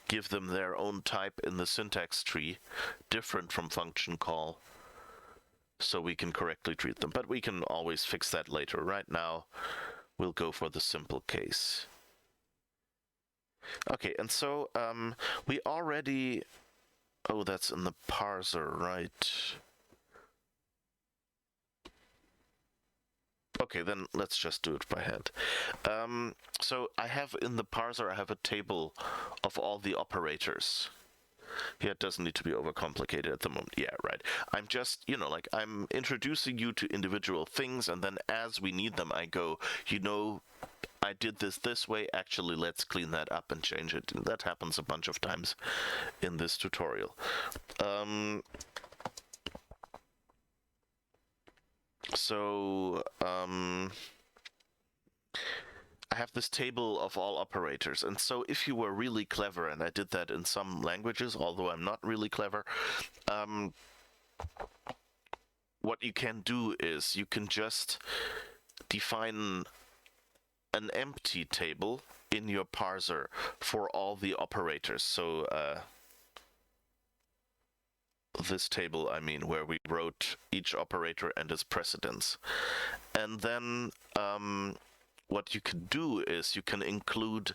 give them their own type in the syntax tree, different from function call, so we can correctly treat them. But we can always fix that later. Right now, we'll go for the simple case. Okay, and so we already... Oh, that's in the parser, right? Okay, then let's just do it by hand. So I have in the parser, I have a table of all the operators. Yeah, it doesn't need to be overcomplicated at the moment. Yeah, right. I'm just, like I'm introducing you to individual things, and then as we need them, I go, I did this way. Actually, let's clean that up and change it. And that happens a bunch of times in this tutorial. I have this table of all operators, and so if you were really clever, and I did that in some languages, although I'm not really clever, what you can do is you can just define an empty table in your parser for all the operators. So this table, I mean, where we wrote each operator and its precedence. And then what you can do is you can include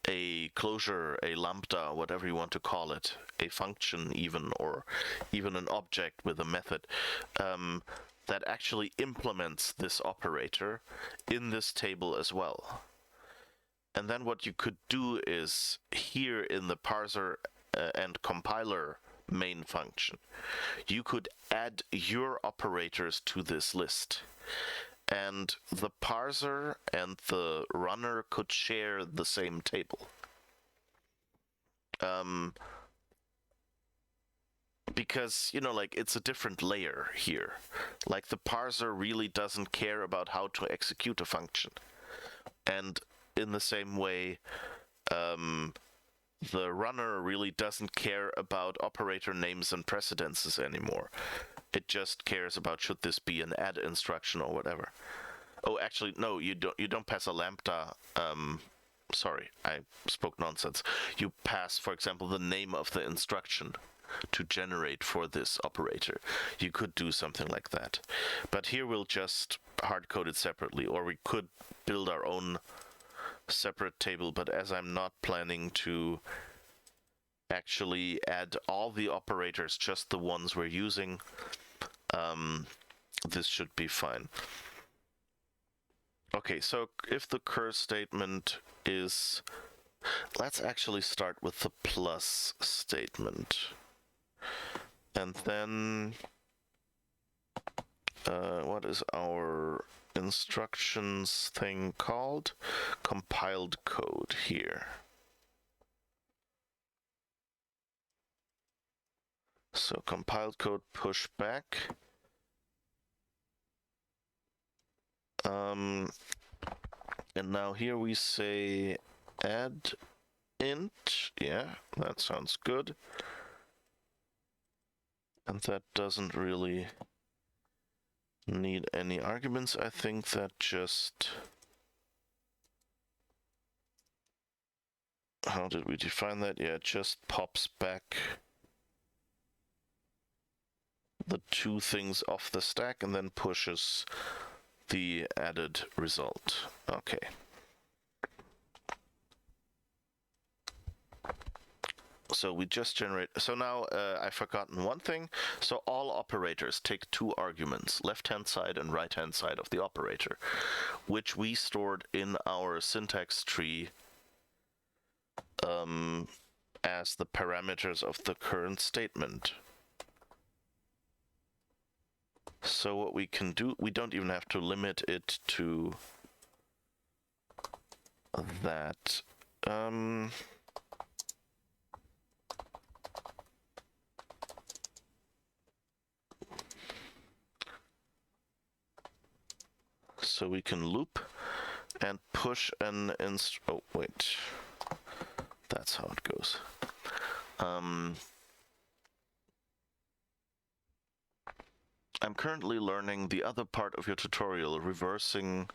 a closure, a lambda, whatever you want to call it, a function even, or even an object with a method that actually implements this operator in this table as well. And then what you could do is here in the parser and compiler main function, you could add your operators to this list. And the parser and the runner could share the same table. Because, like, it's a different layer here. Like, the parser really doesn't care about how to execute a function. And in the same way, the runner really doesn't care about operator names and precedences anymore. It just cares about should this be an add instruction or whatever. Oh, actually, no, you don't pass a lambda. Sorry, I spoke nonsense. You pass, for example, the name of the instruction to generate for this operator. You could do something like that. But here we'll just hard-code it separately, or we could build our own separate table, but as I'm not planning to actually add all the operators, just the ones we're using, this should be fine. Okay, so if the curse statement is... Let's actually start with the plus statement. And then... what is our instructions thing called? Compiled code here. So compiled code pushback. And now here we say add int. Yeah, that sounds good. And that doesn't really need any arguments. I think that just... How did we define that? Yeah, it just pops back the two things off the stack and then pushes the added result. Okay. So we just generate... So now I've forgotten one thing. So all operators take two arguments, left-hand side and right-hand side of the operator, which we stored in our syntax tree as the parameters of the current statement. So what we can do, we don't even have to limit it to that. So we can loop and push an oh wait, that's how it goes. I'm currently learning the other part of your tutorial, reversing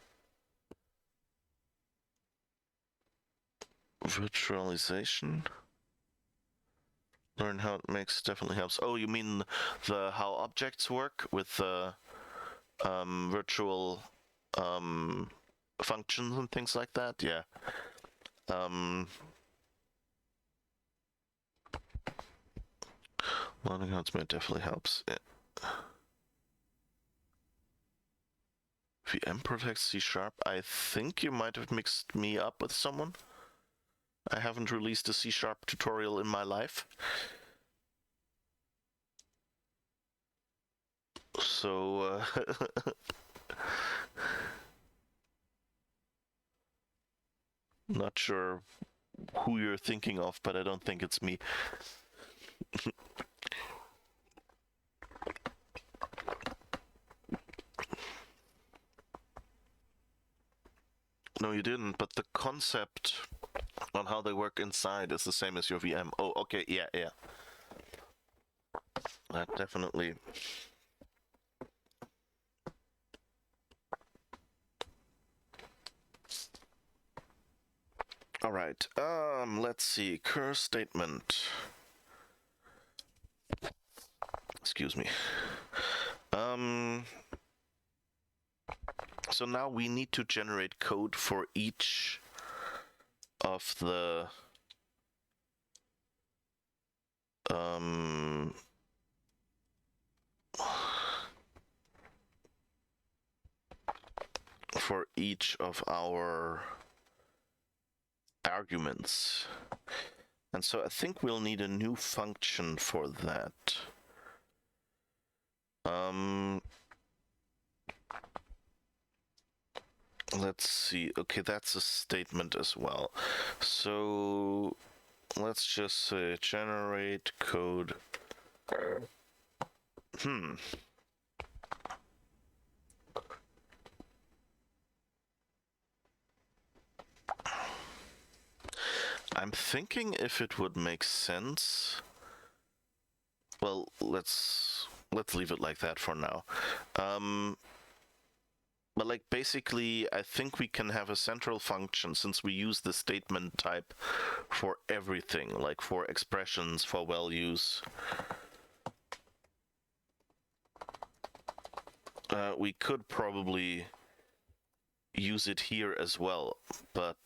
virtualization. Learn how it makes definitely helps. Oh, you mean the how objects work with the virtual functions and things like that? Yeah. Learning how it's made definitely helps. Yeah. VM protects C#. I think you might have mixed me up with someone. I haven't released a C# tutorial in my life. So, not sure who you're thinking of, but I don't think it's me. No, you didn't, but the concept on how they work inside is the same as your VM. Oh, okay, yeah. That definitely. All right. Let's see. Curse statement. Excuse me. So now we need to generate code for each of the for each of our arguments. And so I think we'll need a new function for that. Let's see. Okay, that's a statement as well. So let's just say generate code. I'm thinking if it would make sense. Well, let's leave it like that for now. But like basically, I think we can have a central function since we use the statement type for everything, like for expressions, for values. We could probably use it here as well, but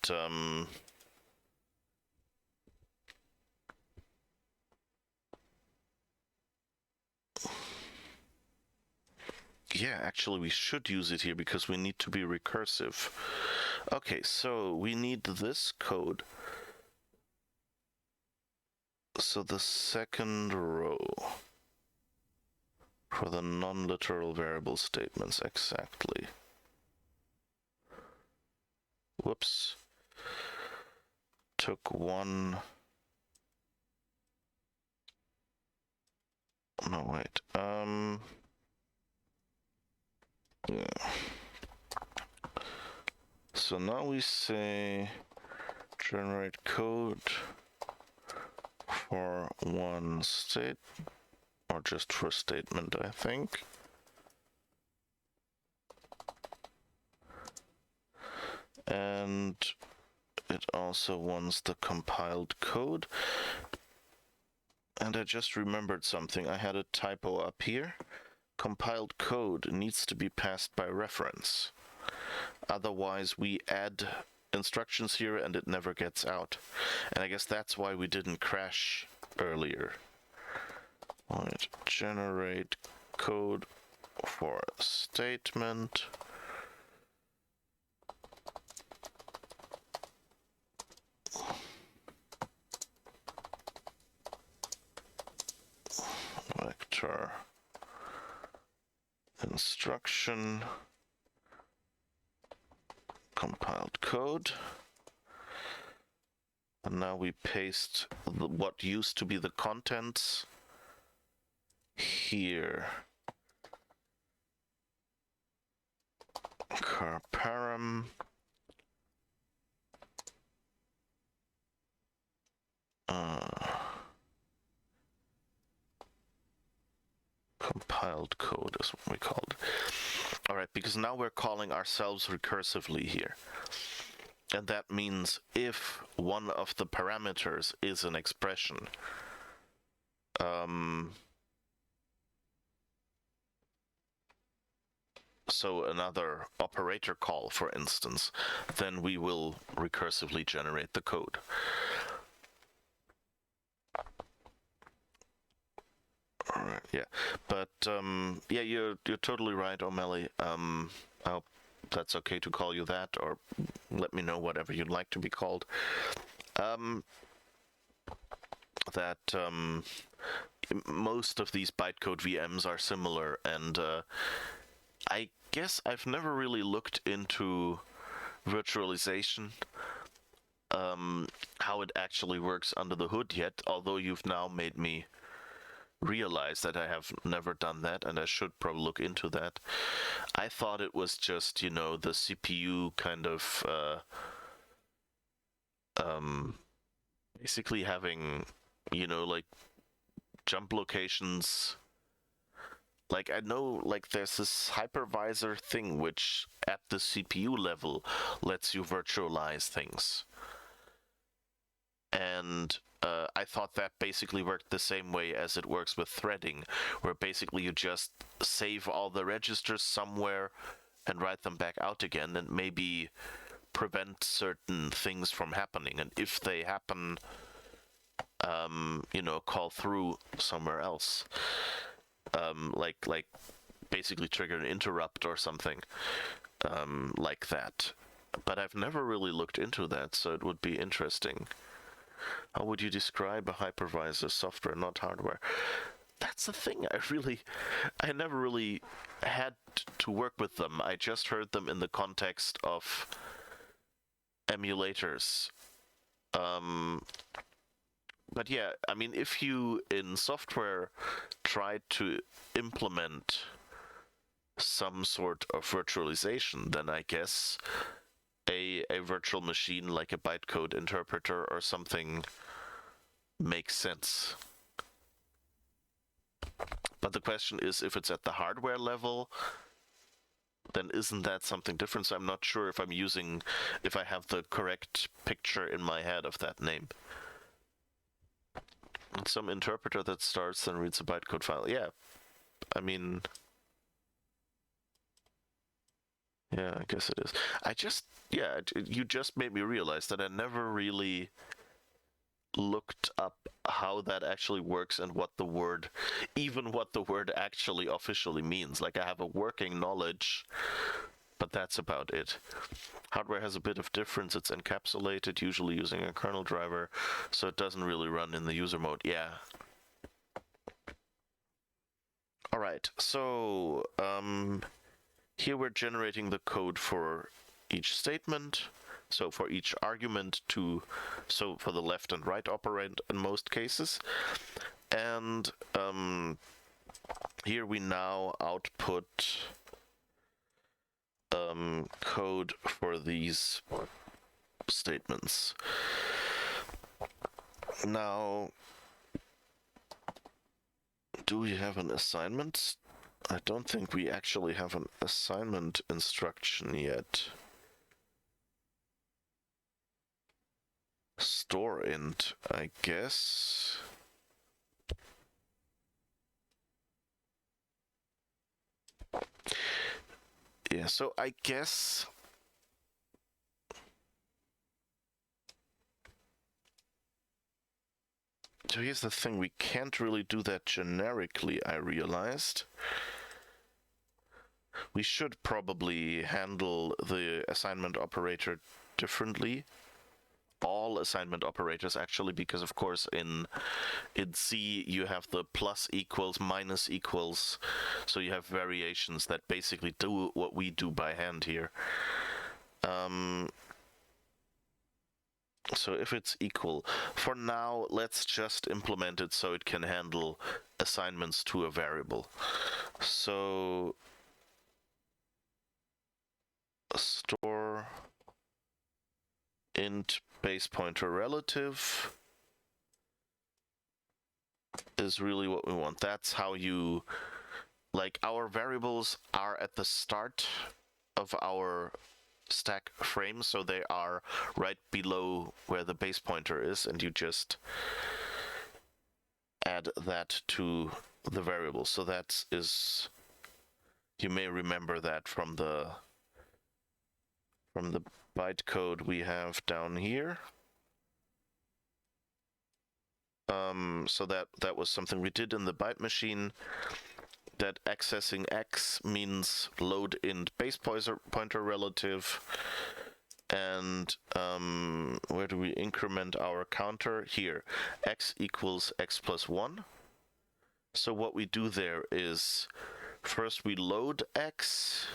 yeah, actually we should use it here because we need to be recursive. Okay, so we need this code. So the second row for the non-literal variable statements, exactly. Whoops. Took one. No, wait. Yeah. So now we say generate code for one state, or just for statement, I think. And it also wants the compiled code. And I just remembered something. I had a typo up here. Compiled code needs to be passed by reference. Otherwise, we add instructions here and it never gets out. And I guess that's why we didn't crash earlier. Right, generate code for a statement. Vector instruction, compiled code, and now we paste what used to be the contents here. Carparam. Compiled code is what we called it. All right, because now we're calling ourselves recursively here. And that means if one of the parameters is an expression, so another operator call, for instance, then we will recursively generate the code. All right, yeah, but yeah, you're totally right, O'Malley. I hope that's okay to call you that, or let me know whatever you'd like to be called. most of these bytecode VMs are similar, and I guess I've never really looked into virtualization, how it actually works under the hood yet, although you've now made me realize that I have never done that, and I should probably look into that. I thought it was just, the CPU kind of basically having, like jump locations. Like, I know, like, there's this hypervisor thing which at the CPU level lets you virtualize things. And I thought that basically worked the same way as it works with threading, where basically you just save all the registers somewhere and write them back out again, and maybe prevent certain things from happening. And if they happen, call through somewhere else. Like basically trigger an interrupt or something like that. But I've never really looked into that, so it would be interesting. How would you describe a hypervisor? Software, not hardware. That's the thing. I never really had to work with them. I just heard them in the context of emulators. But yeah, I mean, if you in software try to implement some sort of virtualization, then I guess a virtual machine like a bytecode interpreter or something makes sense. But the question is, if it's at the hardware level, then isn't that something different? So I'm not sure if I have the correct picture in my head of that name. Some interpreter that starts and reads a bytecode file. Yeah, I mean, yeah, I guess it is. You just made me realize that I never really looked up how that actually works and what the word actually officially means. Like, I have a working knowledge, but that's about it. Hardware has a bit of difference. It's encapsulated, usually using a kernel driver, so it doesn't really run in the user mode. Yeah. All right, so here we're generating the code for each statement. So for each argument for the left and right operand in most cases. And here we now output code for these statements. Now, do we have an assignment? I don't think we actually have an assignment instruction yet. Store int, I guess. Yeah, so I guess so here's the thing, we can't really do that generically, I realized. We should probably handle the assignment operator differently. All assignment operators, actually, because of course in C you have the plus equals, minus equals, so you have variations that basically do what we do by hand here. So if it's equal, for now let's just implement it so it can handle assignments to a variable. So store int base pointer relative is really what we want. That's how you, like, our variables are at the start of our stack frame, so they are right below where the base pointer is, and you just add that to the variable. So that is, you may remember that from the bytecode we have down here. So that was something we did in the byte machine, that accessing x means load int base pointer relative, and where do we increment our counter? Here, x equals x plus 1, So what we do there is first we load x,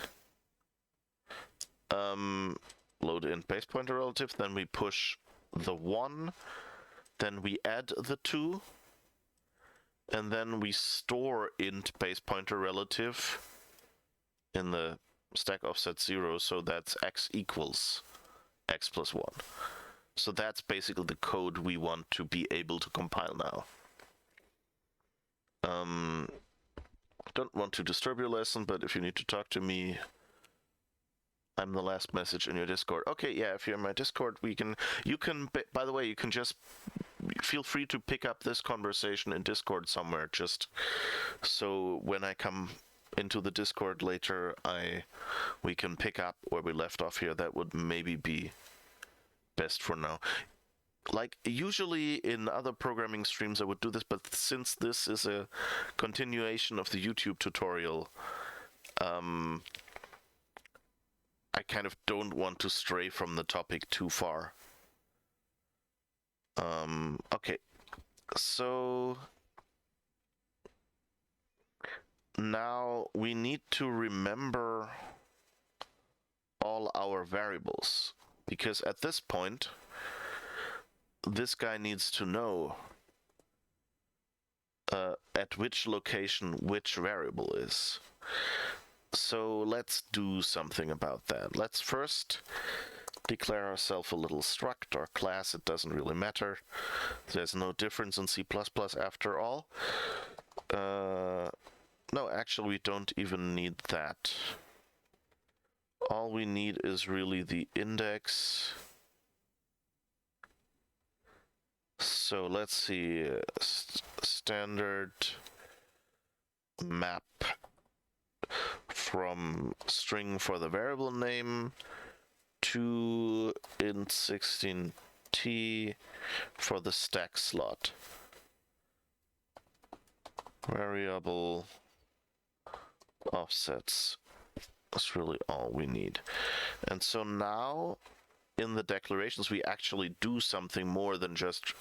load in base pointer relative, then we push the 1, then we add the 2, and then we store int base pointer relative in the stack offset 0, so that's x equals x plus 1. So that's basically the code we want to be able to compile now. Don't want to disturb your lesson, but if you need to talk to me, I'm the last message in your Discord. Okay, yeah, if you're in my Discord, you can, by the way, you can just feel free to pick up this conversation in Discord somewhere, just so when I come into the Discord later, we can pick up where we left off here. That would maybe be best for now. Like, usually in other programming streams I would do this, but since this is a continuation of the YouTube tutorial, I kind of don't want to stray from the topic too far. Okay, so now we need to remember all our variables, because at this point this guy needs to know at which location which variable is. So let's do something about that. Let's first declare ourselves a little struct or class. It doesn't really matter. There's no difference in C++ after all. No, actually we don't even need that. All we need is really the index. So let's see, standard map from string for the variable name to int16t for the stack slot. Variable offsets. That's really all we need. And so now in the declarations we actually do something more than just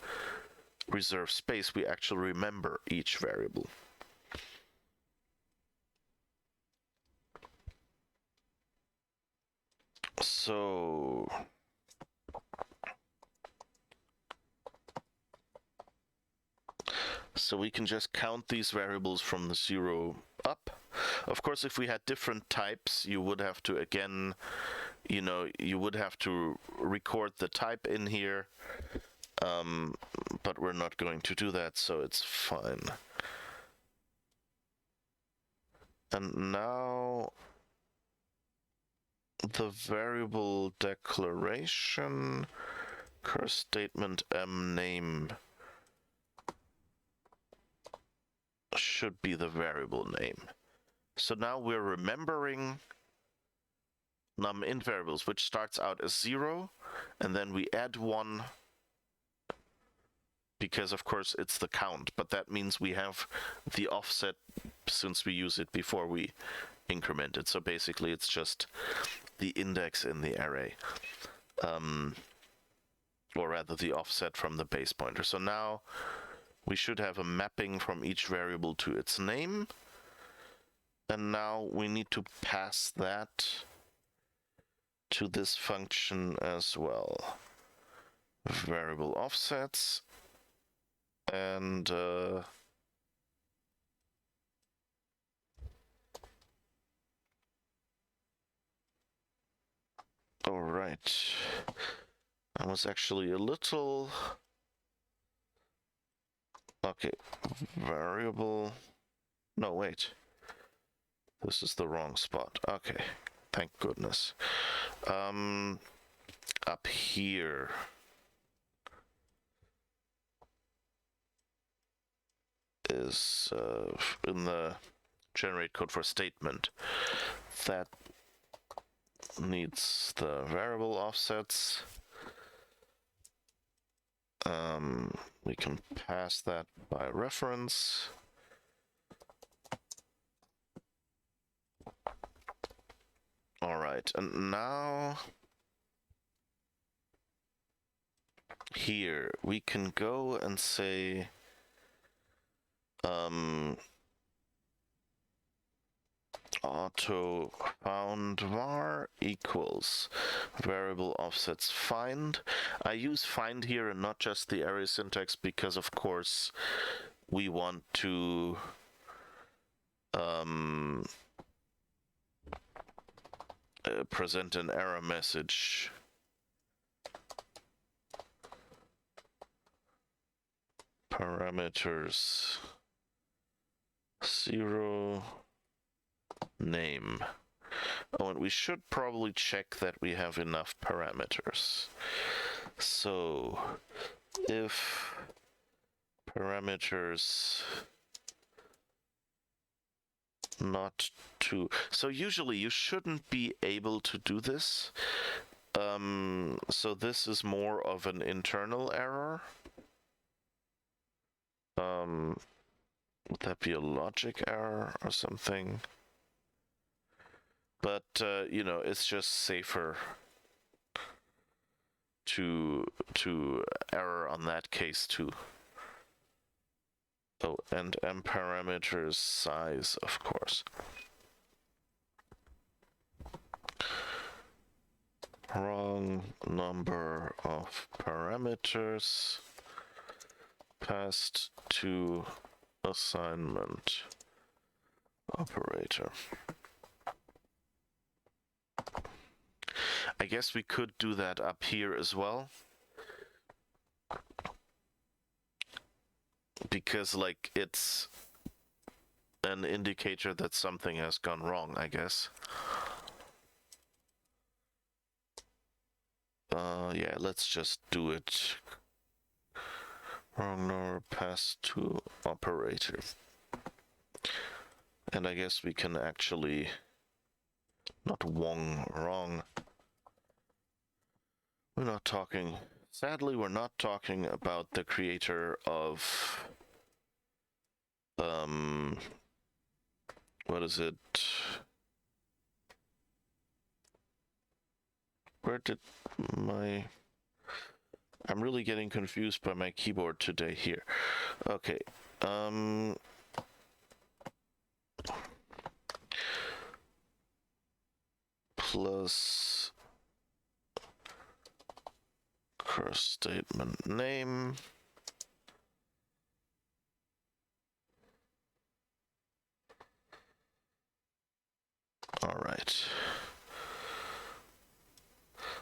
reserve space. We actually remember each variable. So we can just count these variables from the 0 up. Of course, if we had different types, you would have to, again, you would have to record the type in here, but we're not going to do that, so it's fine. And now the variable declaration, curse statement name should be the variable name. So now we're remembering num_int variables, which starts out as 0, and then we add 1, because of course it's the count, but that means we have the offset since we use it before we increment it. So basically it's just the index in the array, or rather the offset from the base pointer. So now we should have a mapping from each variable to its name, and now we need to pass that to this function as well. Variable offsets, and all right, I was actually a little, okay, variable, no wait, this is the wrong spot. Okay, thank goodness. Up here is in the generate code for statement that needs the variable offsets. We can pass that by reference. All right, and now here we can go and say auto found var equals variable offsets find. I use find here and not just the array syntax because, of course, we want to present an error message. Parameters 0 name. Oh, and we should probably check that we have enough parameters. So if parameters not to... So usually you shouldn't be able to do this. So this is more of an internal error. Would that be a logic error or something? But, you know, it's just safer to error on that case too. Oh, and m parameters size, of course. Wrong number of parameters passed to assignment operator. I guess we could do that up here as well. Because, like, it's an indicator that something has gone wrong, I guess. Yeah, let's just do it. Wrong number passed to operator. And I guess we can actually... Not wrong. We're not talking... Sadly, we're not talking about the creator of... What is it? Where did my... I'm really getting confused by my keyboard today here. Okay. Plus curse statement name. All right.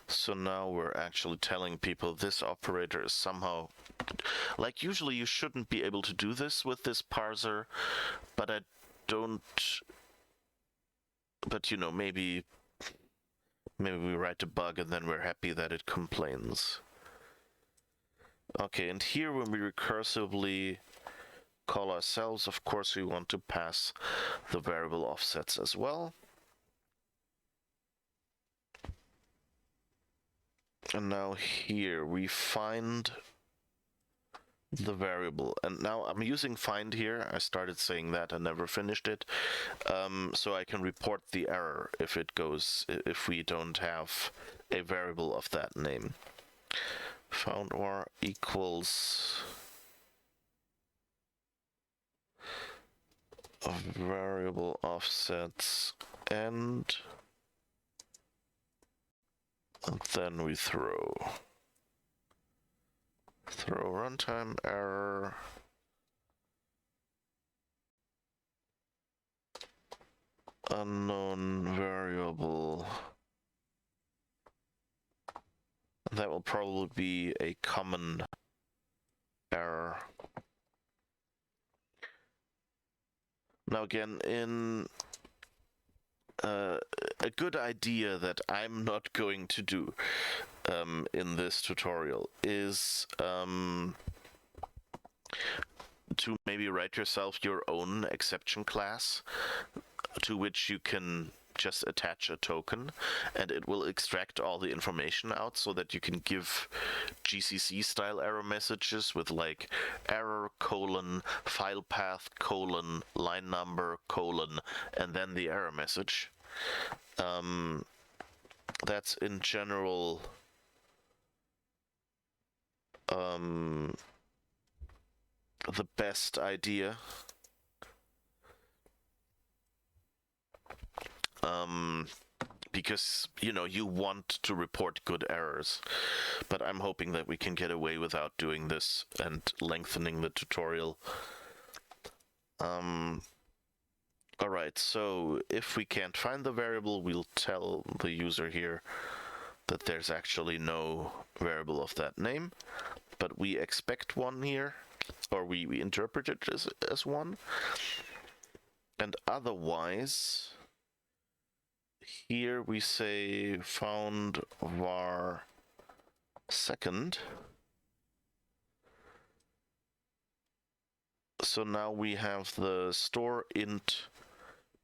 So now we're actually telling people this operator is somehow... Like, usually you shouldn't be able to do this with this parser, but I don't... But, you know, maybe we write a bug and then we're happy that it complains. Okay, and here when we recursively call ourselves, of course we want to pass the variable offsets as well. And now here we find the variable, and now I'm using find here. I started saying that and never finished it, so I can report the error if we don't have a variable of that name. Found var equals variable offsets and then we throw runtime error unknown variable. That will probably be a common error. Now again, in a good idea that I'm not going to do in this tutorial is to maybe write yourself your own exception class to which you can just attach a token and it will extract all the information out so that you can give GCC style error messages with like error colon file path colon line number colon and then the error message. That's in general the best idea. because, you know, you want to report good errors. But I'm hoping that we can get away without doing this and lengthening the tutorial. Alright, so if we can't find the variable, we'll tell the user here that there's actually no variable of that name, but we expect one here, or we interpret it as one. And otherwise, here we say found var second. So now we have the store int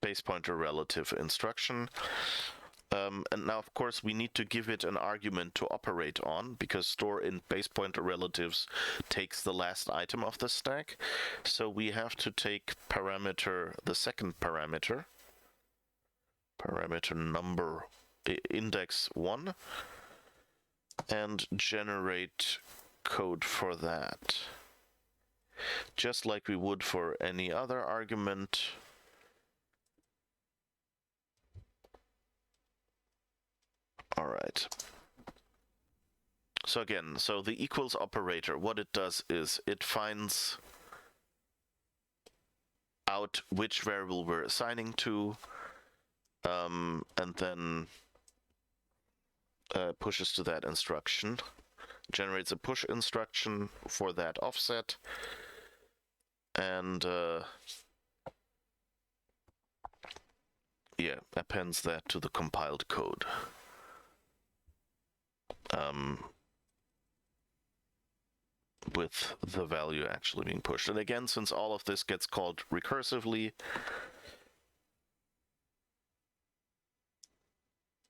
base pointer relative instruction. And now, of course, we need to give it an argument to operate on, because store int base pointer relatives takes the last item of the stack. So we have to take the second parameter number index 1, and generate code for that. Just like we would for any other argument. Alright. So again, the equals operator, what it does is it finds out which variable we're assigning to, and then pushes to that instruction, generates a push instruction for that offset, and appends that to the compiled code. With the value actually being pushed. And again, since all of this gets called recursively,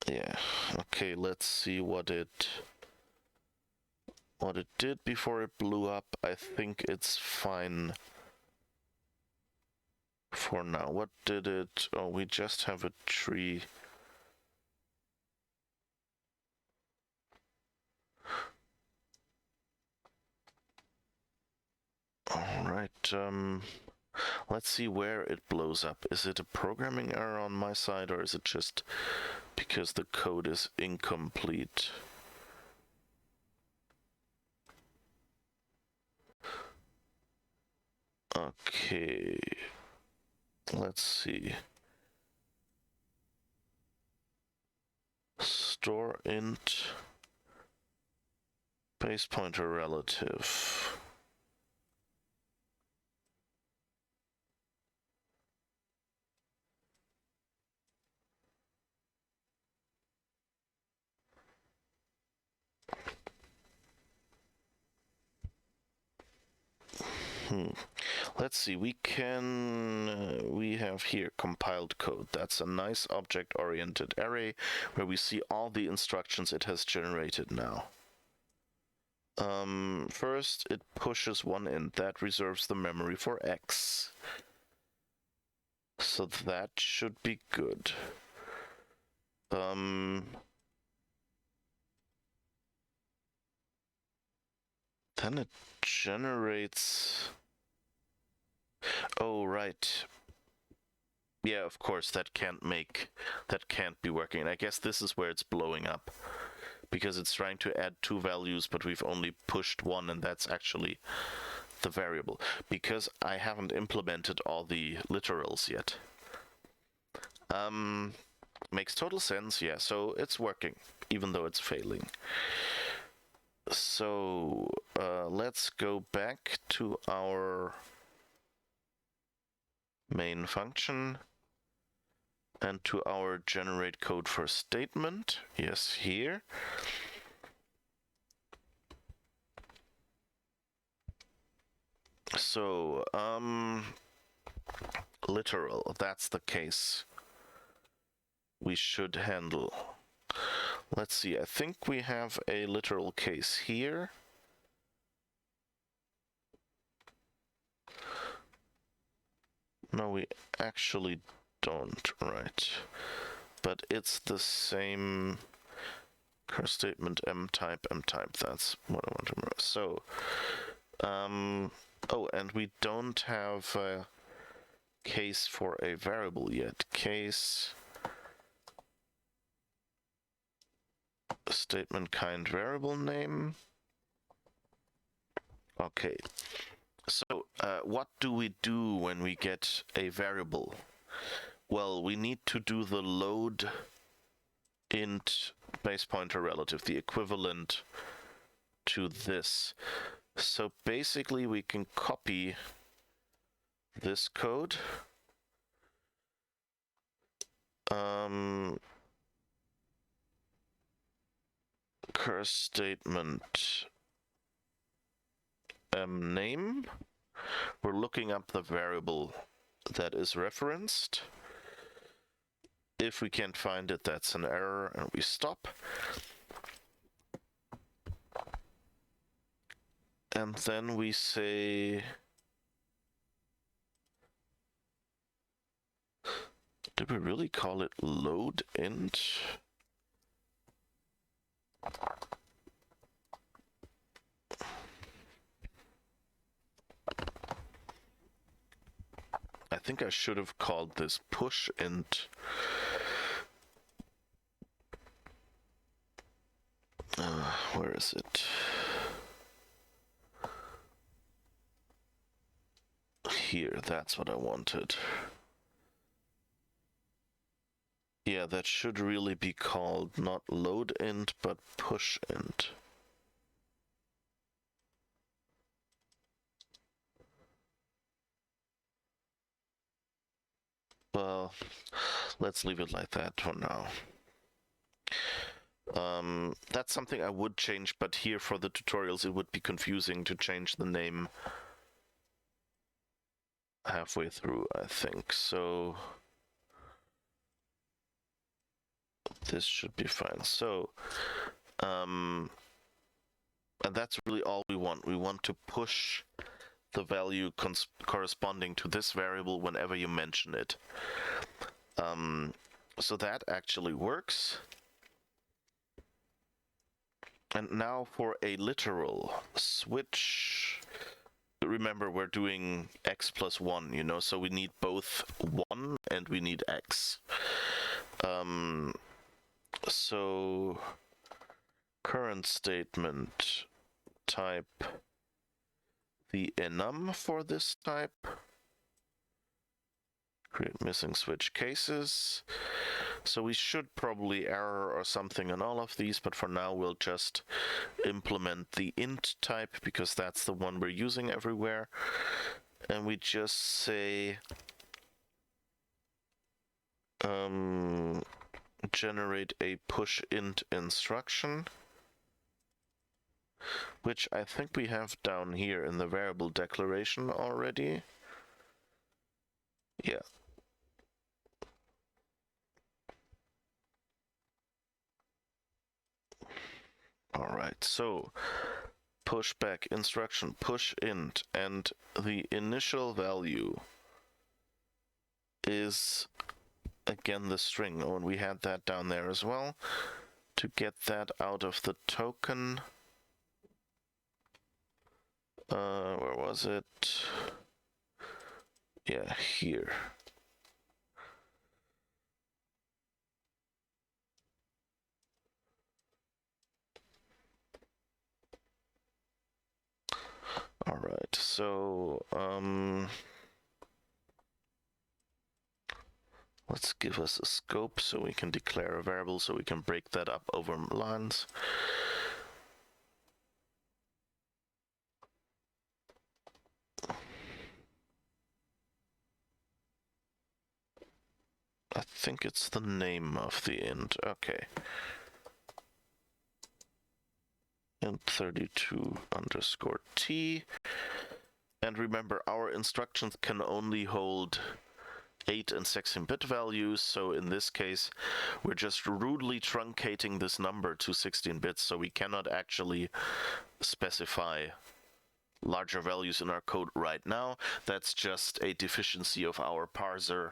okay, let's see what it did before it blew up. I think it's fine for now. What did it? Oh, we just have a tree. Alright, let's see where it blows up. Is it a programming error on my side, or is it just because the code is incomplete? Okay, let's see. Store int base pointer relative. Let's see, we have here compiled code. That's a nice object-oriented array where we see all the instructions it has generated now. First, it pushes one int that reserves the memory for X. So that should be good. Then it generates... Oh, right. Yeah, of course, that can't be working. And I guess this is where it's blowing up, because it's trying to add two values, but we've only pushed one, and that's actually the variable, because I haven't implemented all the literals yet. Makes total sense, yeah, so it's working, even though it's failing. So, let's go back to our main function and to our generate code for statement. Yes, here. So, literal, that's the case we should handle. Let's see, I think we have a literal case here. No, we actually don't, right? But it's the same curse statement, m-type, that's what I want to remember. So, oh, and we don't have a case for a variable yet. Case statement kind variable name. Okay, so what do we do when we get a variable? Well, we need to do the load int base pointer relative, the equivalent to this. So basically we can copy this code, curse statement name. We're looking up the variable that is referenced. If we can't find it, that's an error, and we stop. And then we say, did we really call it load int? I think I should have called this push int. Where is it? Here, that's what I wanted. Yeah, that should really be called not load int, but push int. Well, let's leave it like that for now. That's something I would change, but here for the tutorials it would be confusing to change the name halfway through, I think. So this should be fine. So, and that's really all we want. We want to push the value corresponding to this variable whenever you mention it. So that actually works. And now for a literal switch. Remember, we're doing x plus 1, you know, so we need both 1 and we need x. So current statement type the enum for this type. Create missing switch cases. So we should probably error or something on all of these, but for now we'll just implement the int type because that's the one we're using everywhere. And we just say generate a push int instruction, which I think we have down here in the variable declaration already. Yeah. All right, so push back instruction, push int, and the initial value is again the string. Oh, and we had that down there as well. To get that out of the token, where was it? Yeah, here. All right, so let's give us a scope so we can declare a variable so we can break that up over lines. I think it's the name of the int. Okay. Int 32 underscore t. And remember, our instructions can only hold 8 and 16-bit values, so in this case we're just rudely truncating this number to 16 bits, so we cannot actually specify larger values in our code right now. That's just a deficiency of our parser.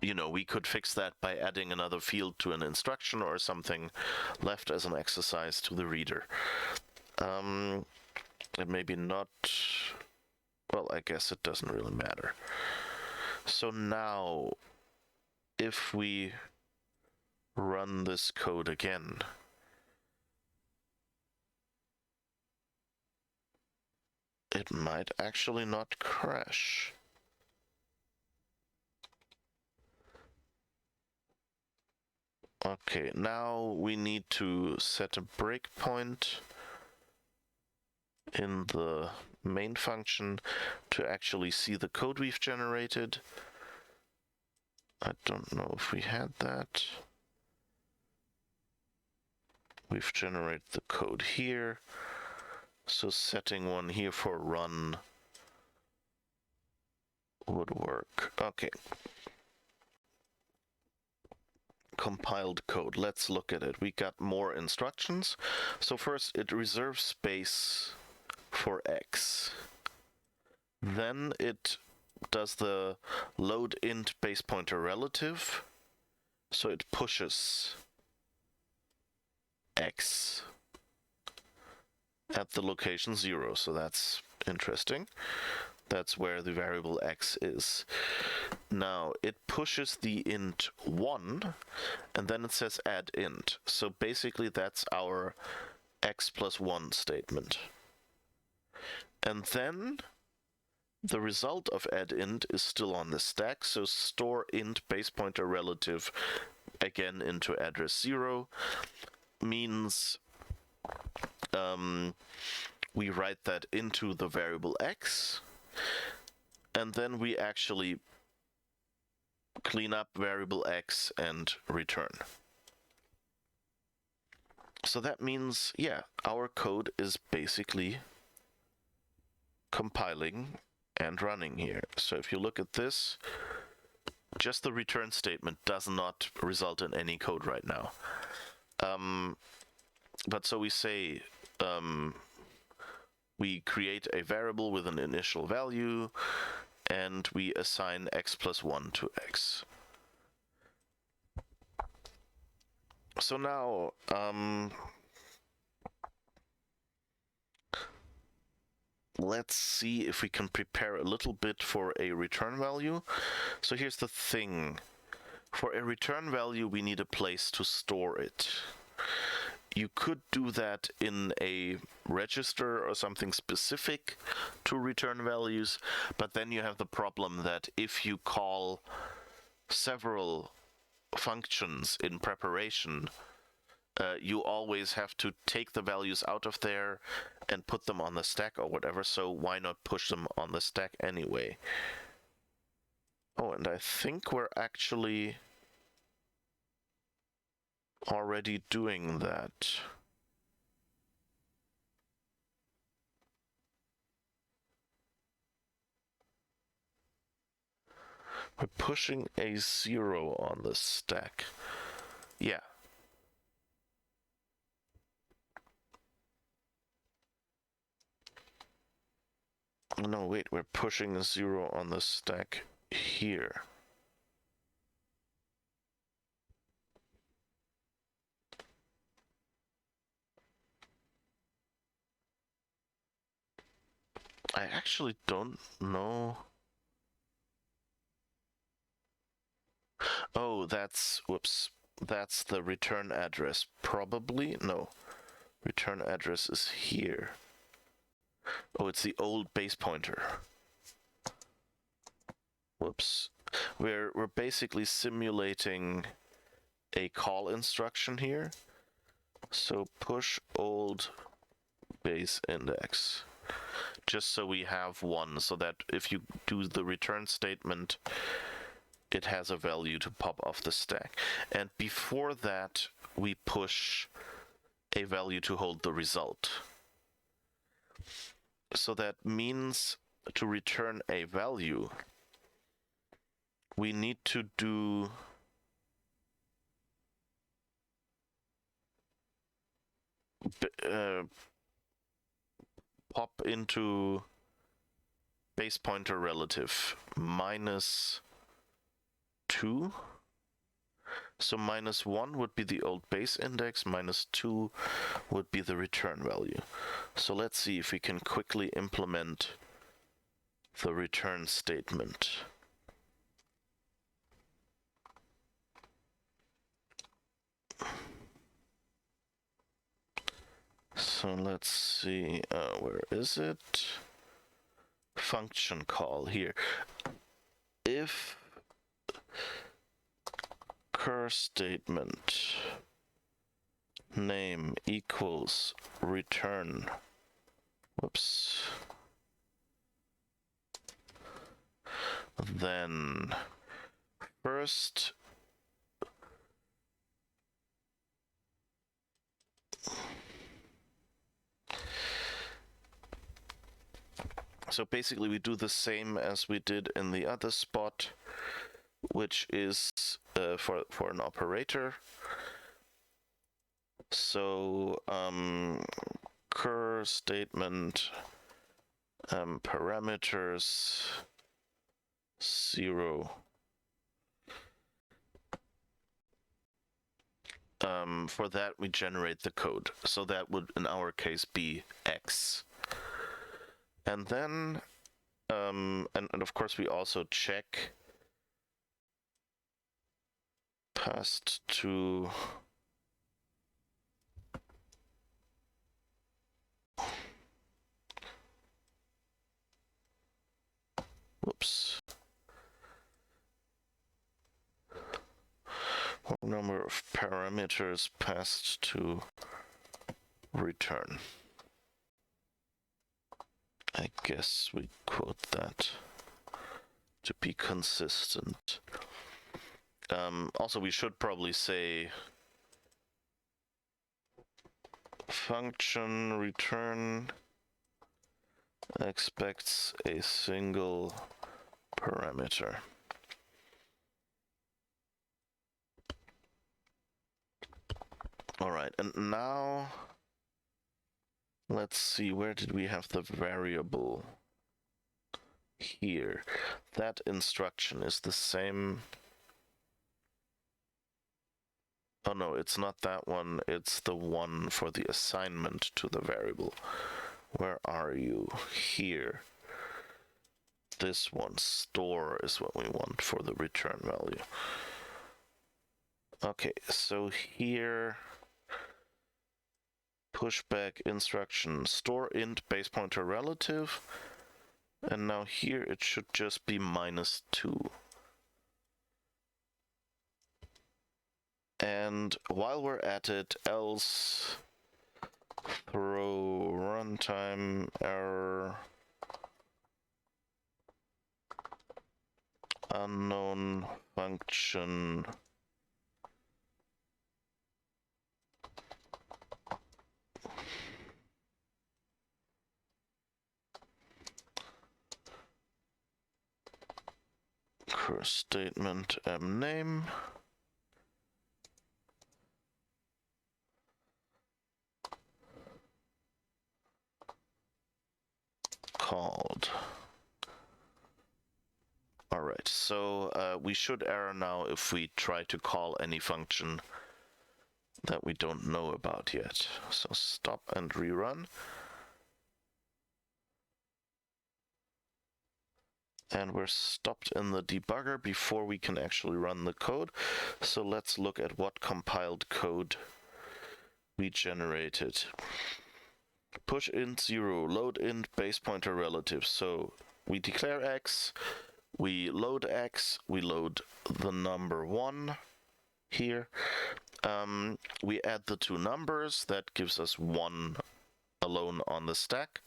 You know, we could fix that by adding another field to an instruction or something left as an exercise to the reader. And maybe not. Well, I guess it doesn't really matter. So now, if we run this code again, it might actually not crash. Okay, now we need to set a breakpoint in the main function to actually see the code we've generated. I don't know if we had that. We've generated the code here, so setting one here for run would work. Okay. Compiled code. Let's look at it. We got more instructions. So first it reserves space for x. Then it does the load int base pointer relative. So it pushes x at the location 0. So that's interesting. That's where the variable x is. Now it pushes the int 1 and then it says add int. So basically that's our x plus 1 statement. And then the result of add int is still on the stack, so store int base pointer relative again into address 0 means we write that into the variable x, and then we actually clean up variable x and return. So that means, yeah, our code is basically compiling and running here. So if you look at this, just the return statement does not result in any code right now. But so we say we create a variable with an initial value and we assign x plus 1 to x. So now let's see if we can prepare a little bit for a return value. So here's the thing. For a return value, we need a place to store it. You could do that in a register or something specific to return values, but then you have the problem that if you call several functions in preparation, you always have to take the values out of there and put them on the stack or whatever, so why not push them on the stack anyway? Oh, and I think we're actually already doing that. We're pushing a 0 on the stack. Yeah. No, wait, we're pushing a 0 on the stack here. I actually don't know. Oh, whoops, that's the return address. Probably, no. Return address is here. Oh, it's the old base pointer. Whoops. We're basically simulating a call instruction here. So push old base index. Just so we have one, so that if you do the return statement, it has a value to pop off the stack. And before that, we push a value to hold the result. So that means to return a value, we need to do pop into base pointer relative -2. So -1 would be the old base index, -2 would be the return value. So let's see if we can quickly implement the return statement. So let's see, where is it? Function call here. If cur statement name equals return, whoops, then first so basically we do the same as we did in the other spot, which is for an operator. So cur statement parameters 0. For that we generate the code. So that would in our case be X. And then and of course we also check passed to whoops. What number of parameters passed to return? I guess we quote that to be consistent. Also, we should probably say function return expects a single parameter. All right, and now let's see, where did we have the variable? Here. That instruction is the same. Oh no, it's not that one, it's the one for the assignment to the variable. Where are you? Here. This one, store, is what we want for the return value. Okay, so here, pushback instruction, store int base pointer relative, and now here it should just be -2. And while we're at it, else throw runtime error unknown function cur statement name called. Alright, so we should error now if we try to call any function that we don't know about yet. So stop and rerun. And we're stopped in the debugger before we can actually run the code. So let's look at what compiled code we generated. Push int 0, load int base pointer relative. So we declare X, we load X, we load the number 1 here. We add the two numbers, that gives us 1 alone on the stack.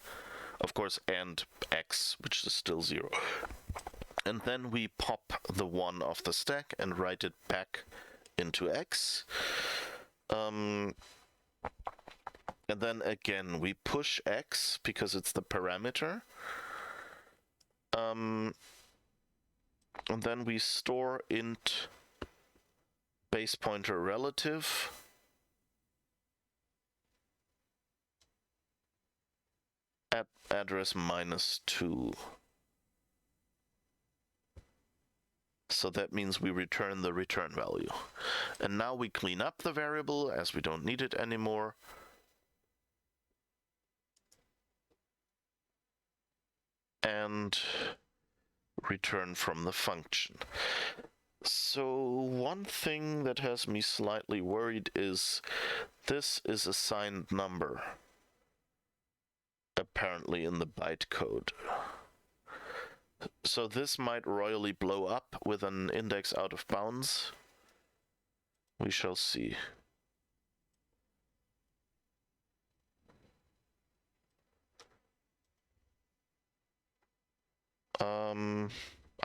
Of course, and X, which is still 0. And then we pop the 1 off the stack and write it back into X. And then again, we push X because it's the parameter. And then we store int base pointer relative. At address -2. So that means we return the return value. And now we clean up the variable as we don't need it anymore. And return from the function. So one thing that has me slightly worried is this is a signed number. apparently in the bytecode. So this might royally blow up with an index out of bounds. We shall see.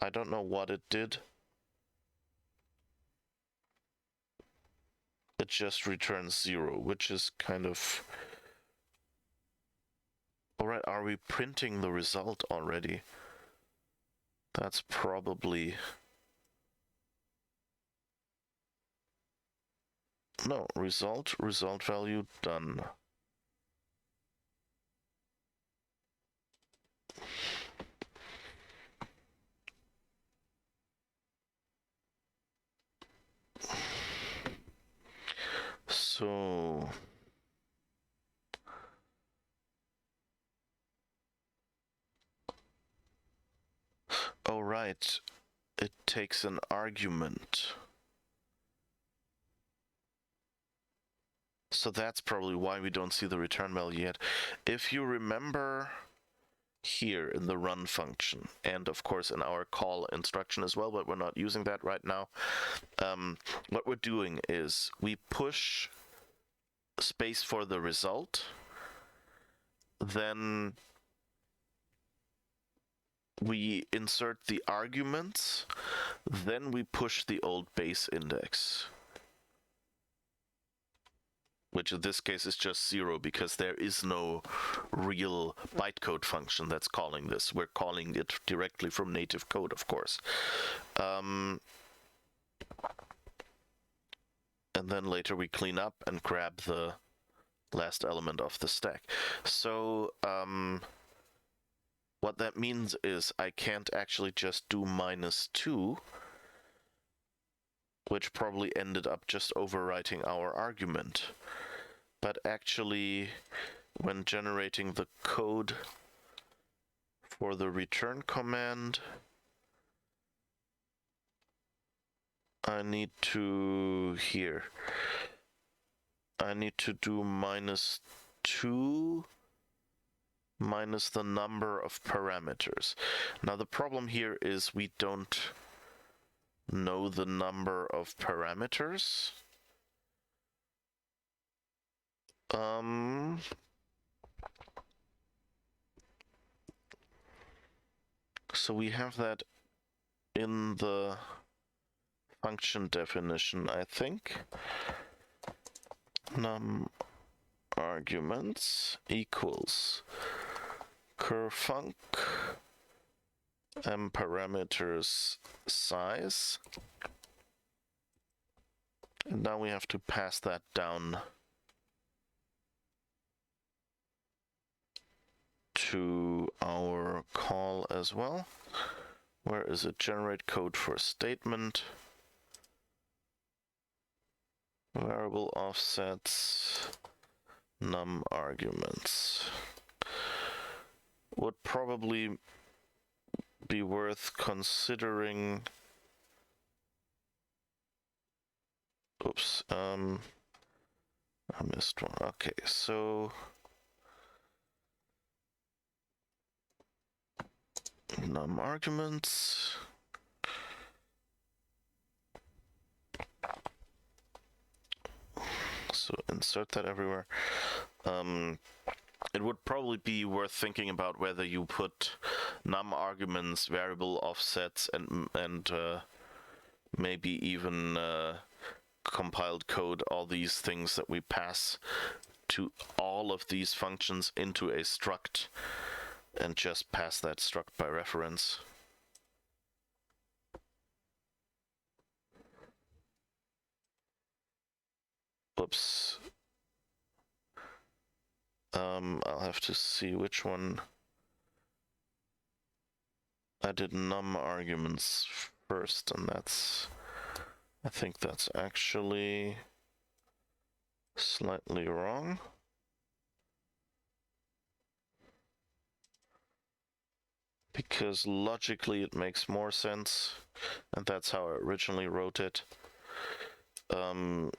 I don't know what it did. It just returns 0, which is kind of... Alright, are we printing the result already? That's probably... No, result value, done. So... Oh, right. It takes an argument. So that's probably why we don't see the return value yet. If you remember here in the run function, and of course in our call instruction as well, but we're not using that right now, what we're doing is we push space for the result, then we insert the arguments, then we push the old base index, which in this case is just 0 because there is no real bytecode function that's calling this. We're calling it directly from native code, of course. And then later we clean up and grab the last element of the stack. So what that means is I can't actually just do -2, which probably ended up just overwriting our argument. But actually, when generating the code for the return command, I need to do -2 minus the number of parameters. Now the problem here is we don't know the number of parameters. So we have that in the function definition, I think. Num arguments equals curfunc parameters size. And now we have to pass that down to our call as well. Where is it? Generate code for statement. Variable offsets, num arguments. Would probably be worth considering. Oops, I missed one. Okay, so num arguments. So insert that everywhere. It would probably be worth thinking about whether you put num arguments, variable offsets, and maybe even compiled code, all these things that we pass to all of these functions into a struct, and just pass that struct by reference. Oops. I'll have to see which one. I did num arguments first, and I think that's actually slightly wrong. Because logically it makes more sense, and that's how I originally wrote it. To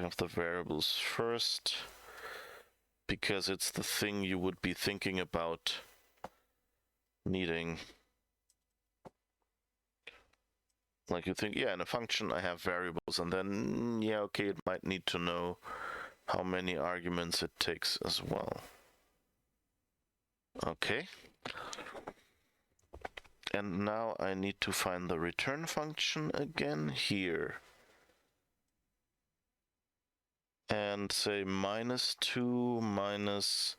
have the variables first, because it's the thing you would be thinking about needing. Like you think, yeah, in a function I have variables, and then, yeah, okay, it might need to know how many arguments it takes as well. Okay. And now I need to find the return function again here. And say -2 minus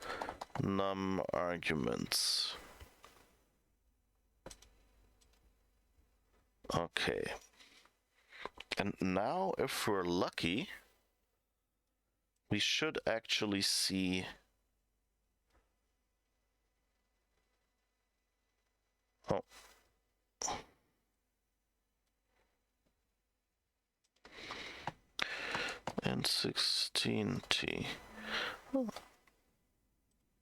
num arguments. Okay. And now, if we're lucky, we should actually see and 16t. Oh.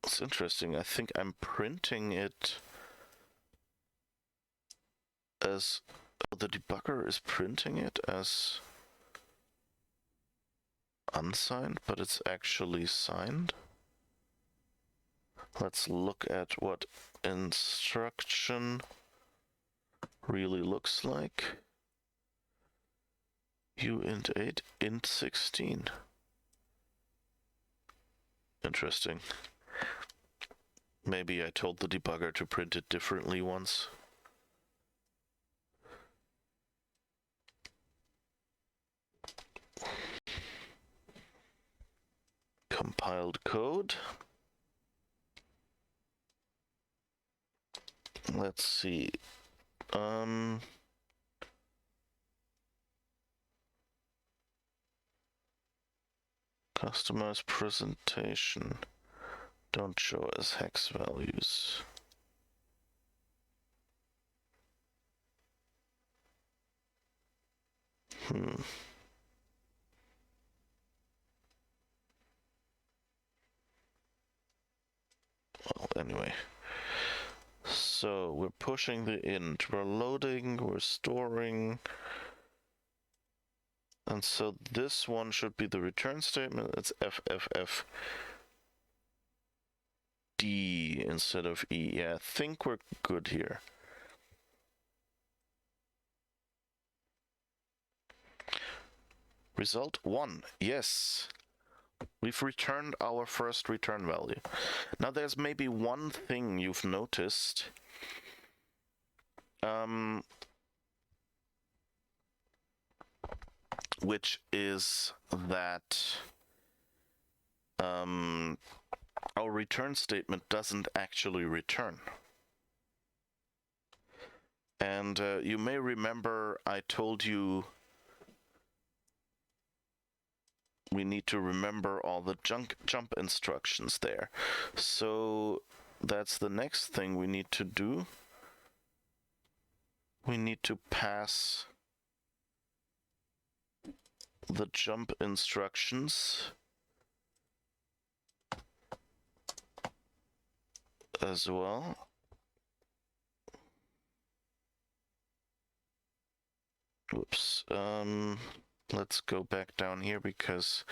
It's interesting. I think I'm printing it as the debugger is printing it as unsigned, but it's actually signed. Let's look at what instruction really looks like. uint8 int 16. Interesting. Maybe I told the debugger to print it differently once. Compiled code. Let's see. Customize presentation. Don't show as hex values. Well, anyway. So we're pushing the int, we're loading, we're storing. And so this one should be the return statement. It's FFFD instead of E. Yeah, I think we're good here. Result 1. Yes. We've returned our first return value. Now there's maybe one thing you've noticed. Which is that our return statement doesn't actually return. And you may remember I told you we need to remember all the jump instructions there. So that's the next thing we need to do. We need to pass the jump instructions as well. Whoops. Let's go back down here because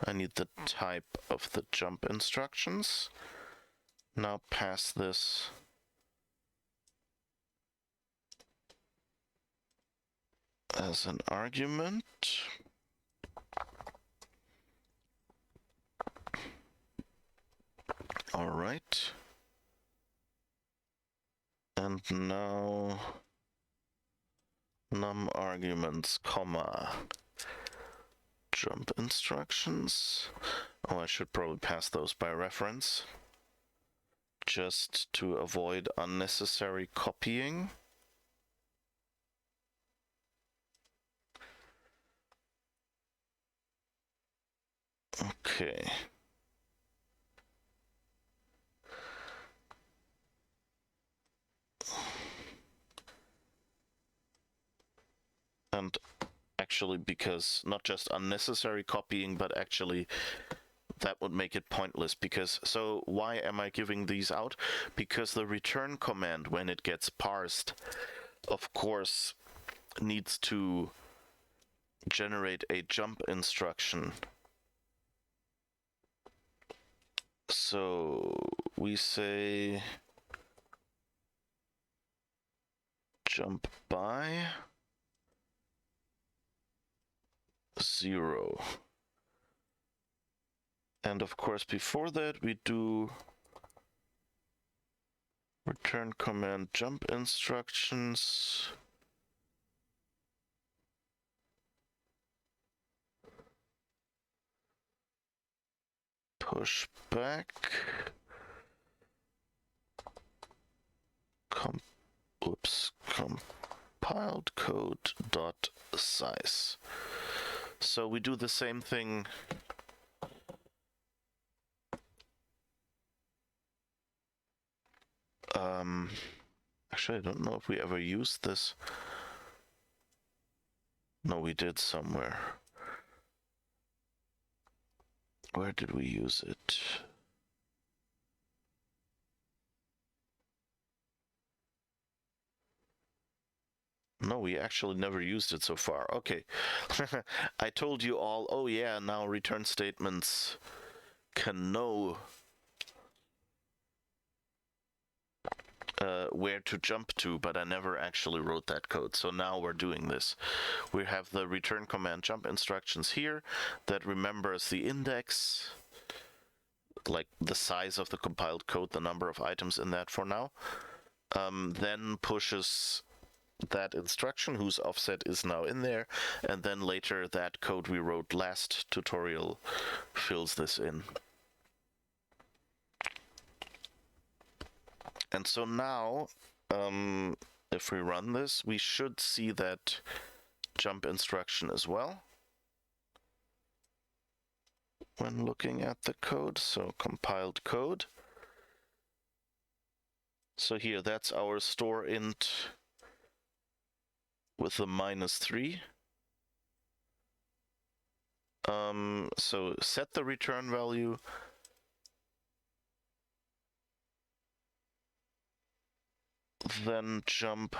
I need the type of the jump instructions. Now pass this as an argument. All right. And now num arguments, comma, jump instructions. Oh, I should probably pass those by reference, just to avoid unnecessary copying. Okay. And actually, because not just unnecessary copying, but actually that would make it pointless. Because, so why am I giving these out? Because the return command, when it gets parsed, of course, needs to generate a jump instruction So we say jump by 0. And of course, before that, we do return command jump instructions. Push back. Compiled code dot size. So we do the same thing. Actually, I don't know if we ever used this. No, we did somewhere. Where did we use it? No, we actually never used it so far. Okay. I told you all, oh yeah, now return statements can know where to jump to, but I never actually wrote that code. So now we're doing this. We have the return command jump instructions here that remembers the index, like the size of the compiled code, the number of items in that for now. Then pushes that instruction whose offset is now in there, and then later that code we wrote last tutorial fills this in. And so now, if we run this, we should see that jump instruction as well when looking at the code. So compiled code. So here, that's our store int with the -3. So set the return value. Then jump.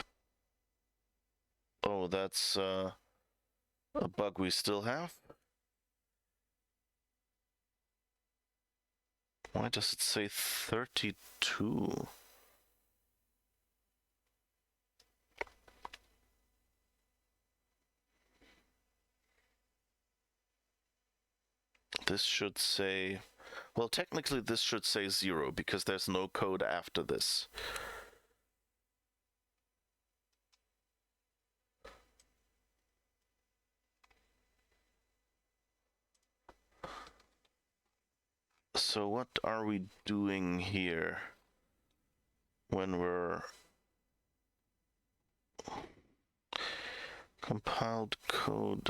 Oh, that's a bug we still have. Why does it say 32? This should say, well, technically this should say 0 because there's no code after this. So what are we doing here when we're compiled code?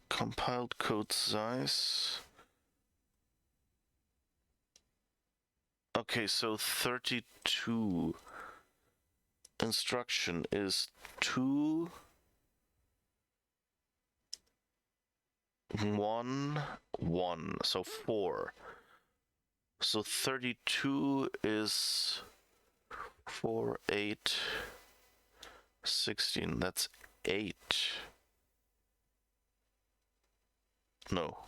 Compiled code size. Okay, so 32 instruction is 2 1 1, so 4. So 32 is 4 8 16. That's 8. No.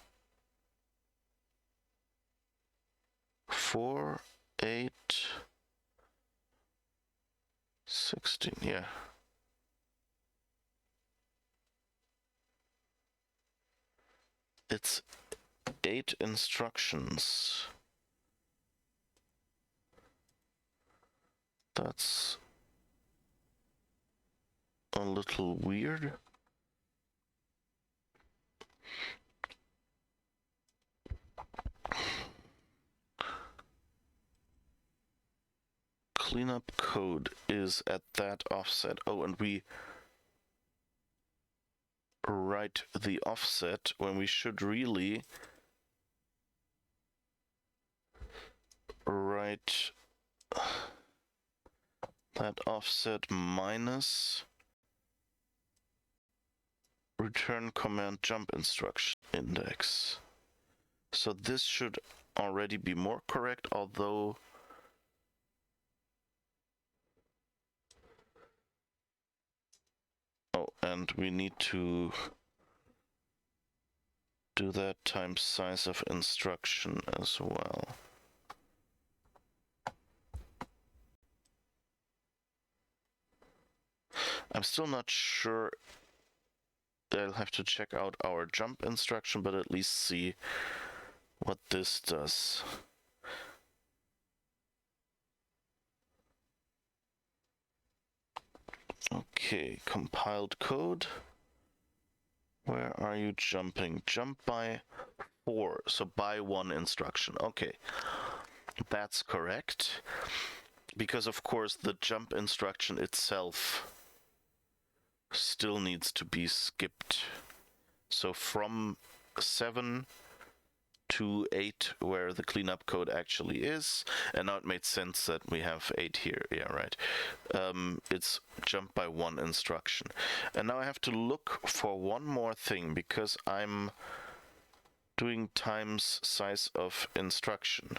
4 8 16. Yeah. It's 8 instructions. That's a little weird. Cleanup code is at that offset. Oh, and we write the offset when we should really write that offset minus return command jump instruction index. So this should already be more correct, although oh, and we need to do that times size of instruction as well. I'm still not sure. I'll have to check out our jump instruction, but at least see what this does. Okay, compiled code. Where are you jumping? Jump by 4, so by 1 instruction. Okay, that's correct. Because of course the jump instruction itself still needs to be skipped. So from 7 to 8, where the cleanup code actually is, and now it made sense that we have 8 here. Yeah, right. It's jump by 1 instruction. And now I have to look for one more thing, because I'm doing times size of instruction.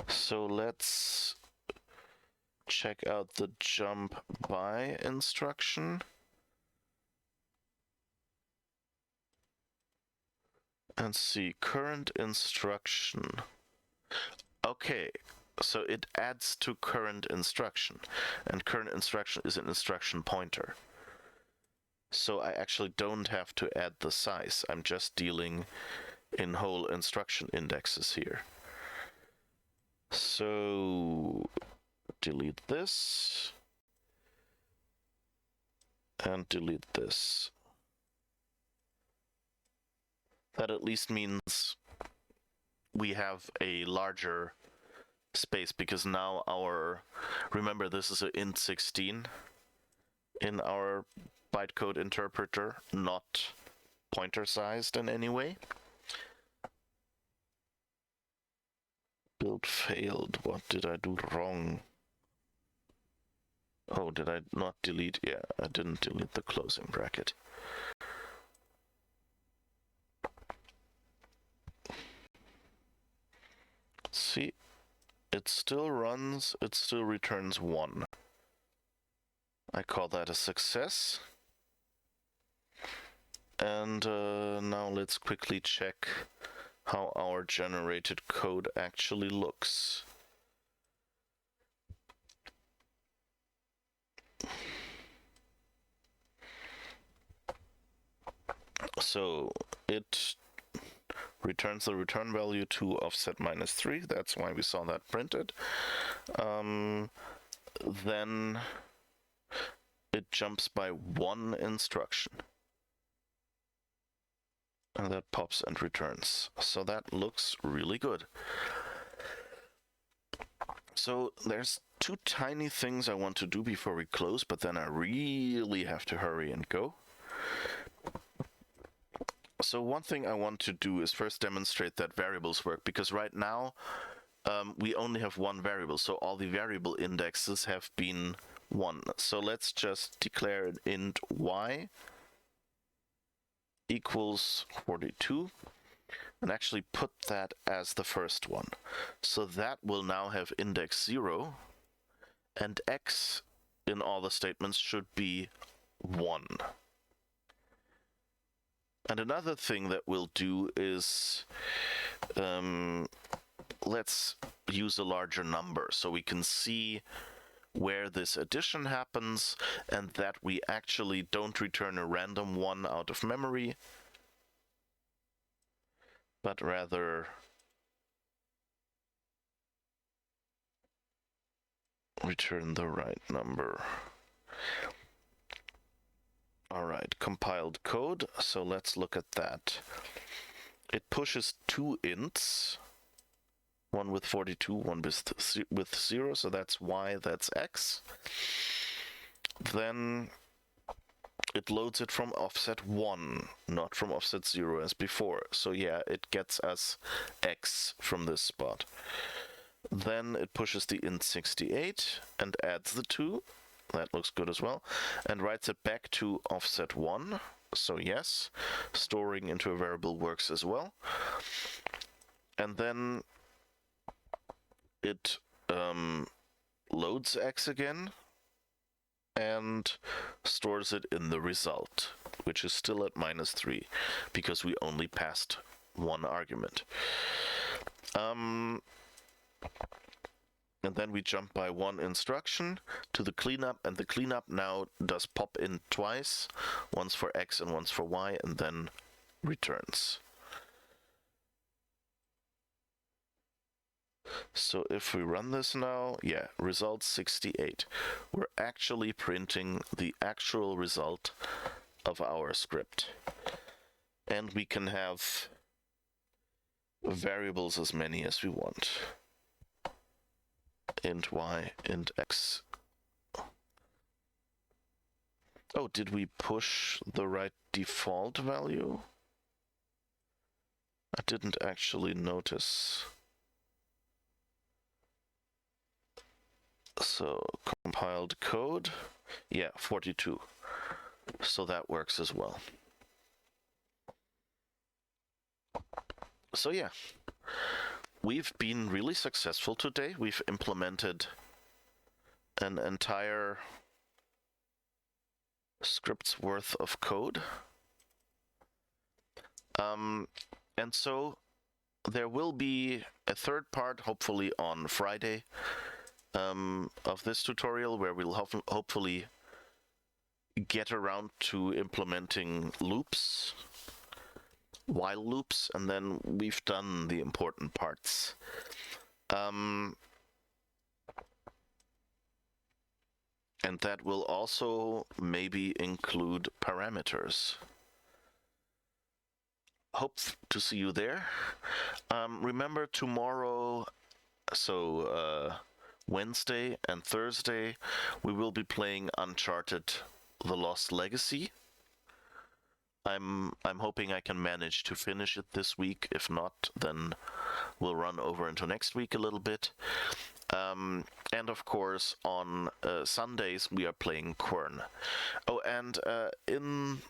So let's check out the jump by instruction. And see, current instruction. Okay, so it adds to current instruction. And current instruction is an instruction pointer. So I actually don't have to add the size. I'm just dealing in whole instruction indexes here. So delete this. And delete this. That at least means we have a larger space, because now remember this is an int 16 in our bytecode interpreter, not pointer sized in any way. Build failed. What did I do wrong? Oh, did I not delete? Yeah, I didn't delete the closing bracket. See, it still runs, it still returns 1. I call that a success. And now let's quickly check how our generated code actually looks. So it returns the return value to offset -3. That's why we saw that printed. Then it jumps by 1 instruction. And that pops and returns. So that looks really good. So there's 2 tiny things I want to do before we close, but then I really have to hurry and go. So one thing I want to do is first demonstrate that variables work, because right now we only have one variable, so all the variable indexes have been 1. So let's just declare an int y equals 42 and actually put that as the first one. So that will now have index 0, and x in all the statements should be 1. And another thing that we'll do is let's use a larger number so we can see where this addition happens, and that we actually don't return a random 1 out of memory, but rather return the right number. Alright, compiled code, so let's look at that. It pushes 2 ints, one with 42, one with 0, so that's y, that's x. Then it loads it from offset 1, not from offset 0 as before. So yeah, it gets us x from this spot. Then it pushes the int 68 and adds the 2. That looks good as well. And writes it back to offset 1. So yes, storing into a variable works as well. And then it loads x again and stores it in the result, which is still at -3 because we only passed one argument. And then we jump by one instruction to the cleanup, and the cleanup now does pop in twice, once for X and once for Y, and then returns. So if we run this now, yeah, result 68. We're actually printing the actual result of our script. And we can have variables as many as we want. Int y, int x. Oh, did we push the right default value? I didn't actually notice. So, compiled code. Yeah, 42. So that works as well. So yeah. We've been really successful today. We've implemented an entire script's worth of code. And so there will be a third part, hopefully on Friday, of this tutorial, where we'll hopefully get around to implementing loops, while loops, and then we've done the important parts. And that will also maybe include parameters. Hope to see you there. Remember tomorrow, so Wednesday and Thursday, we will be playing Uncharted: The Lost Legacy. I'm hoping I can manage to finish it this week. If not, then we'll run over into next week a little bit. And of course, on Sundays we are playing Quern. Oh, and in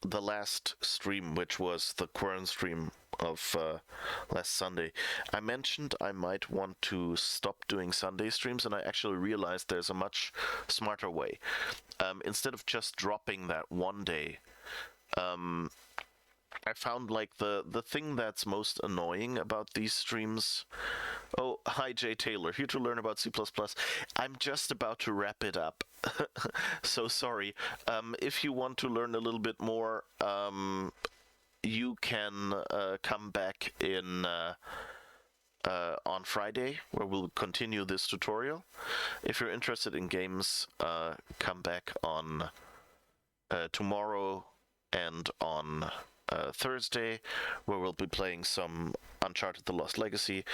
the last stream, which was the Quern stream of last Sunday, I mentioned I might want to stop doing Sunday streams, and I actually realized there's a much smarter way. Instead of just dropping that one day, I found like the thing that's most annoying about these streams. Oh, hi Jay Taylor, here to learn about C++. I'm just about to wrap it up. So sorry. If you want to learn a little bit more, you can come back in on Friday, where we'll continue this tutorial. If you're interested in games, come back on tomorrow and on Thursday, where we'll be playing some Uncharted: The Lost Legacy.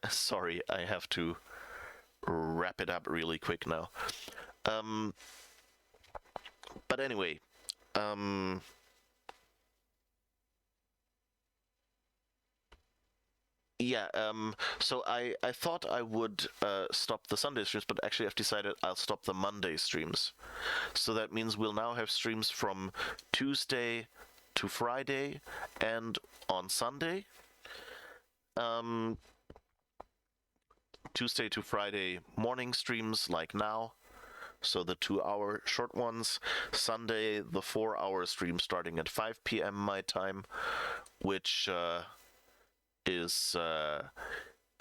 Sorry, I have to wrap it up really quick now. But anyway, yeah, so I thought I would stop the Sunday streams, but actually I've decided I'll stop the Monday streams. So that means we'll now have streams from Tuesday to Friday and on Sunday. Tuesday to Friday morning streams like now, so the 2-hour short ones. Sunday, the 4-hour stream starting at 5 p.m. my time, which is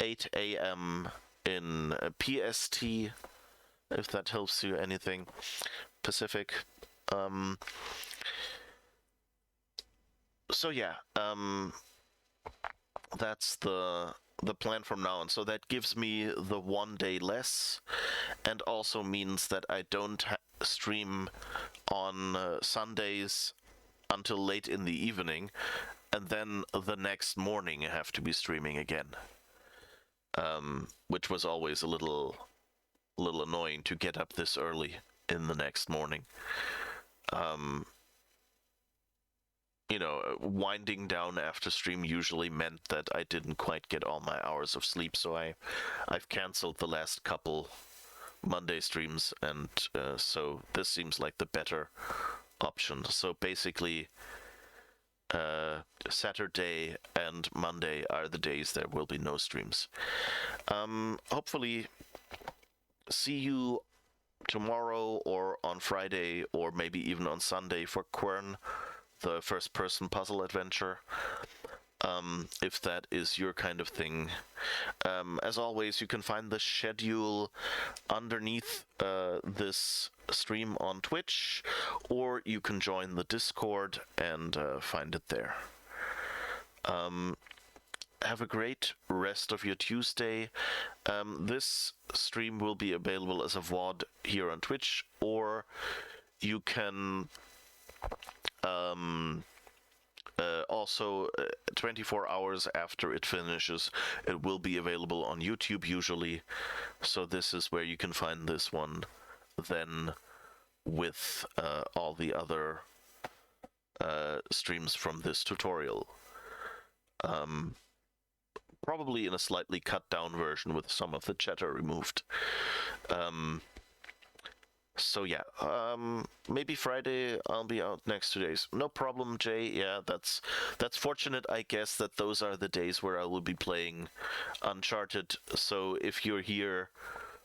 8 a.m. in PST, if that helps you anything, Pacific. So yeah, that's the plan from now on. So that gives me the 1 day less, and also means that I don't stream on Sundays until late in the evening, and then the next morning I have to be streaming again, which was always a little annoying to get up this early in the next morning. You know, winding down after stream usually meant that I didn't quite get all my hours of sleep, so I've canceled the last couple Monday streams, and so this seems like the better option. So basically, Saturday and Monday are the days there will be no streams. Hopefully see you tomorrow or on Friday or maybe even on Sunday for Quern, the first-person puzzle adventure. If that is your kind of thing. As always, you can find the schedule underneath this stream on Twitch, or you can join the Discord and find it there. Have a great rest of your Tuesday. This stream will be available as a VOD here on Twitch, or you can also 24 hours after it finishes, it will be available on YouTube usually. So this is where you can find this one then with all the other streams from this tutorial. Probably in a slightly cut down version with some of the chatter removed. So yeah, maybe Friday I'll be out next 2 days. No problem, Jay. Yeah, that's fortunate, I guess, that those are the days where I will be playing Uncharted. So if you're here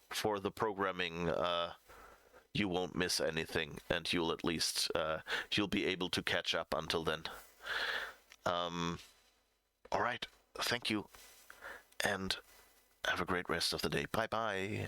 for the programming, you won't miss anything, and you'll at least you'll be able to catch up until then. All right, thank you, and have a great rest of the day. Bye bye.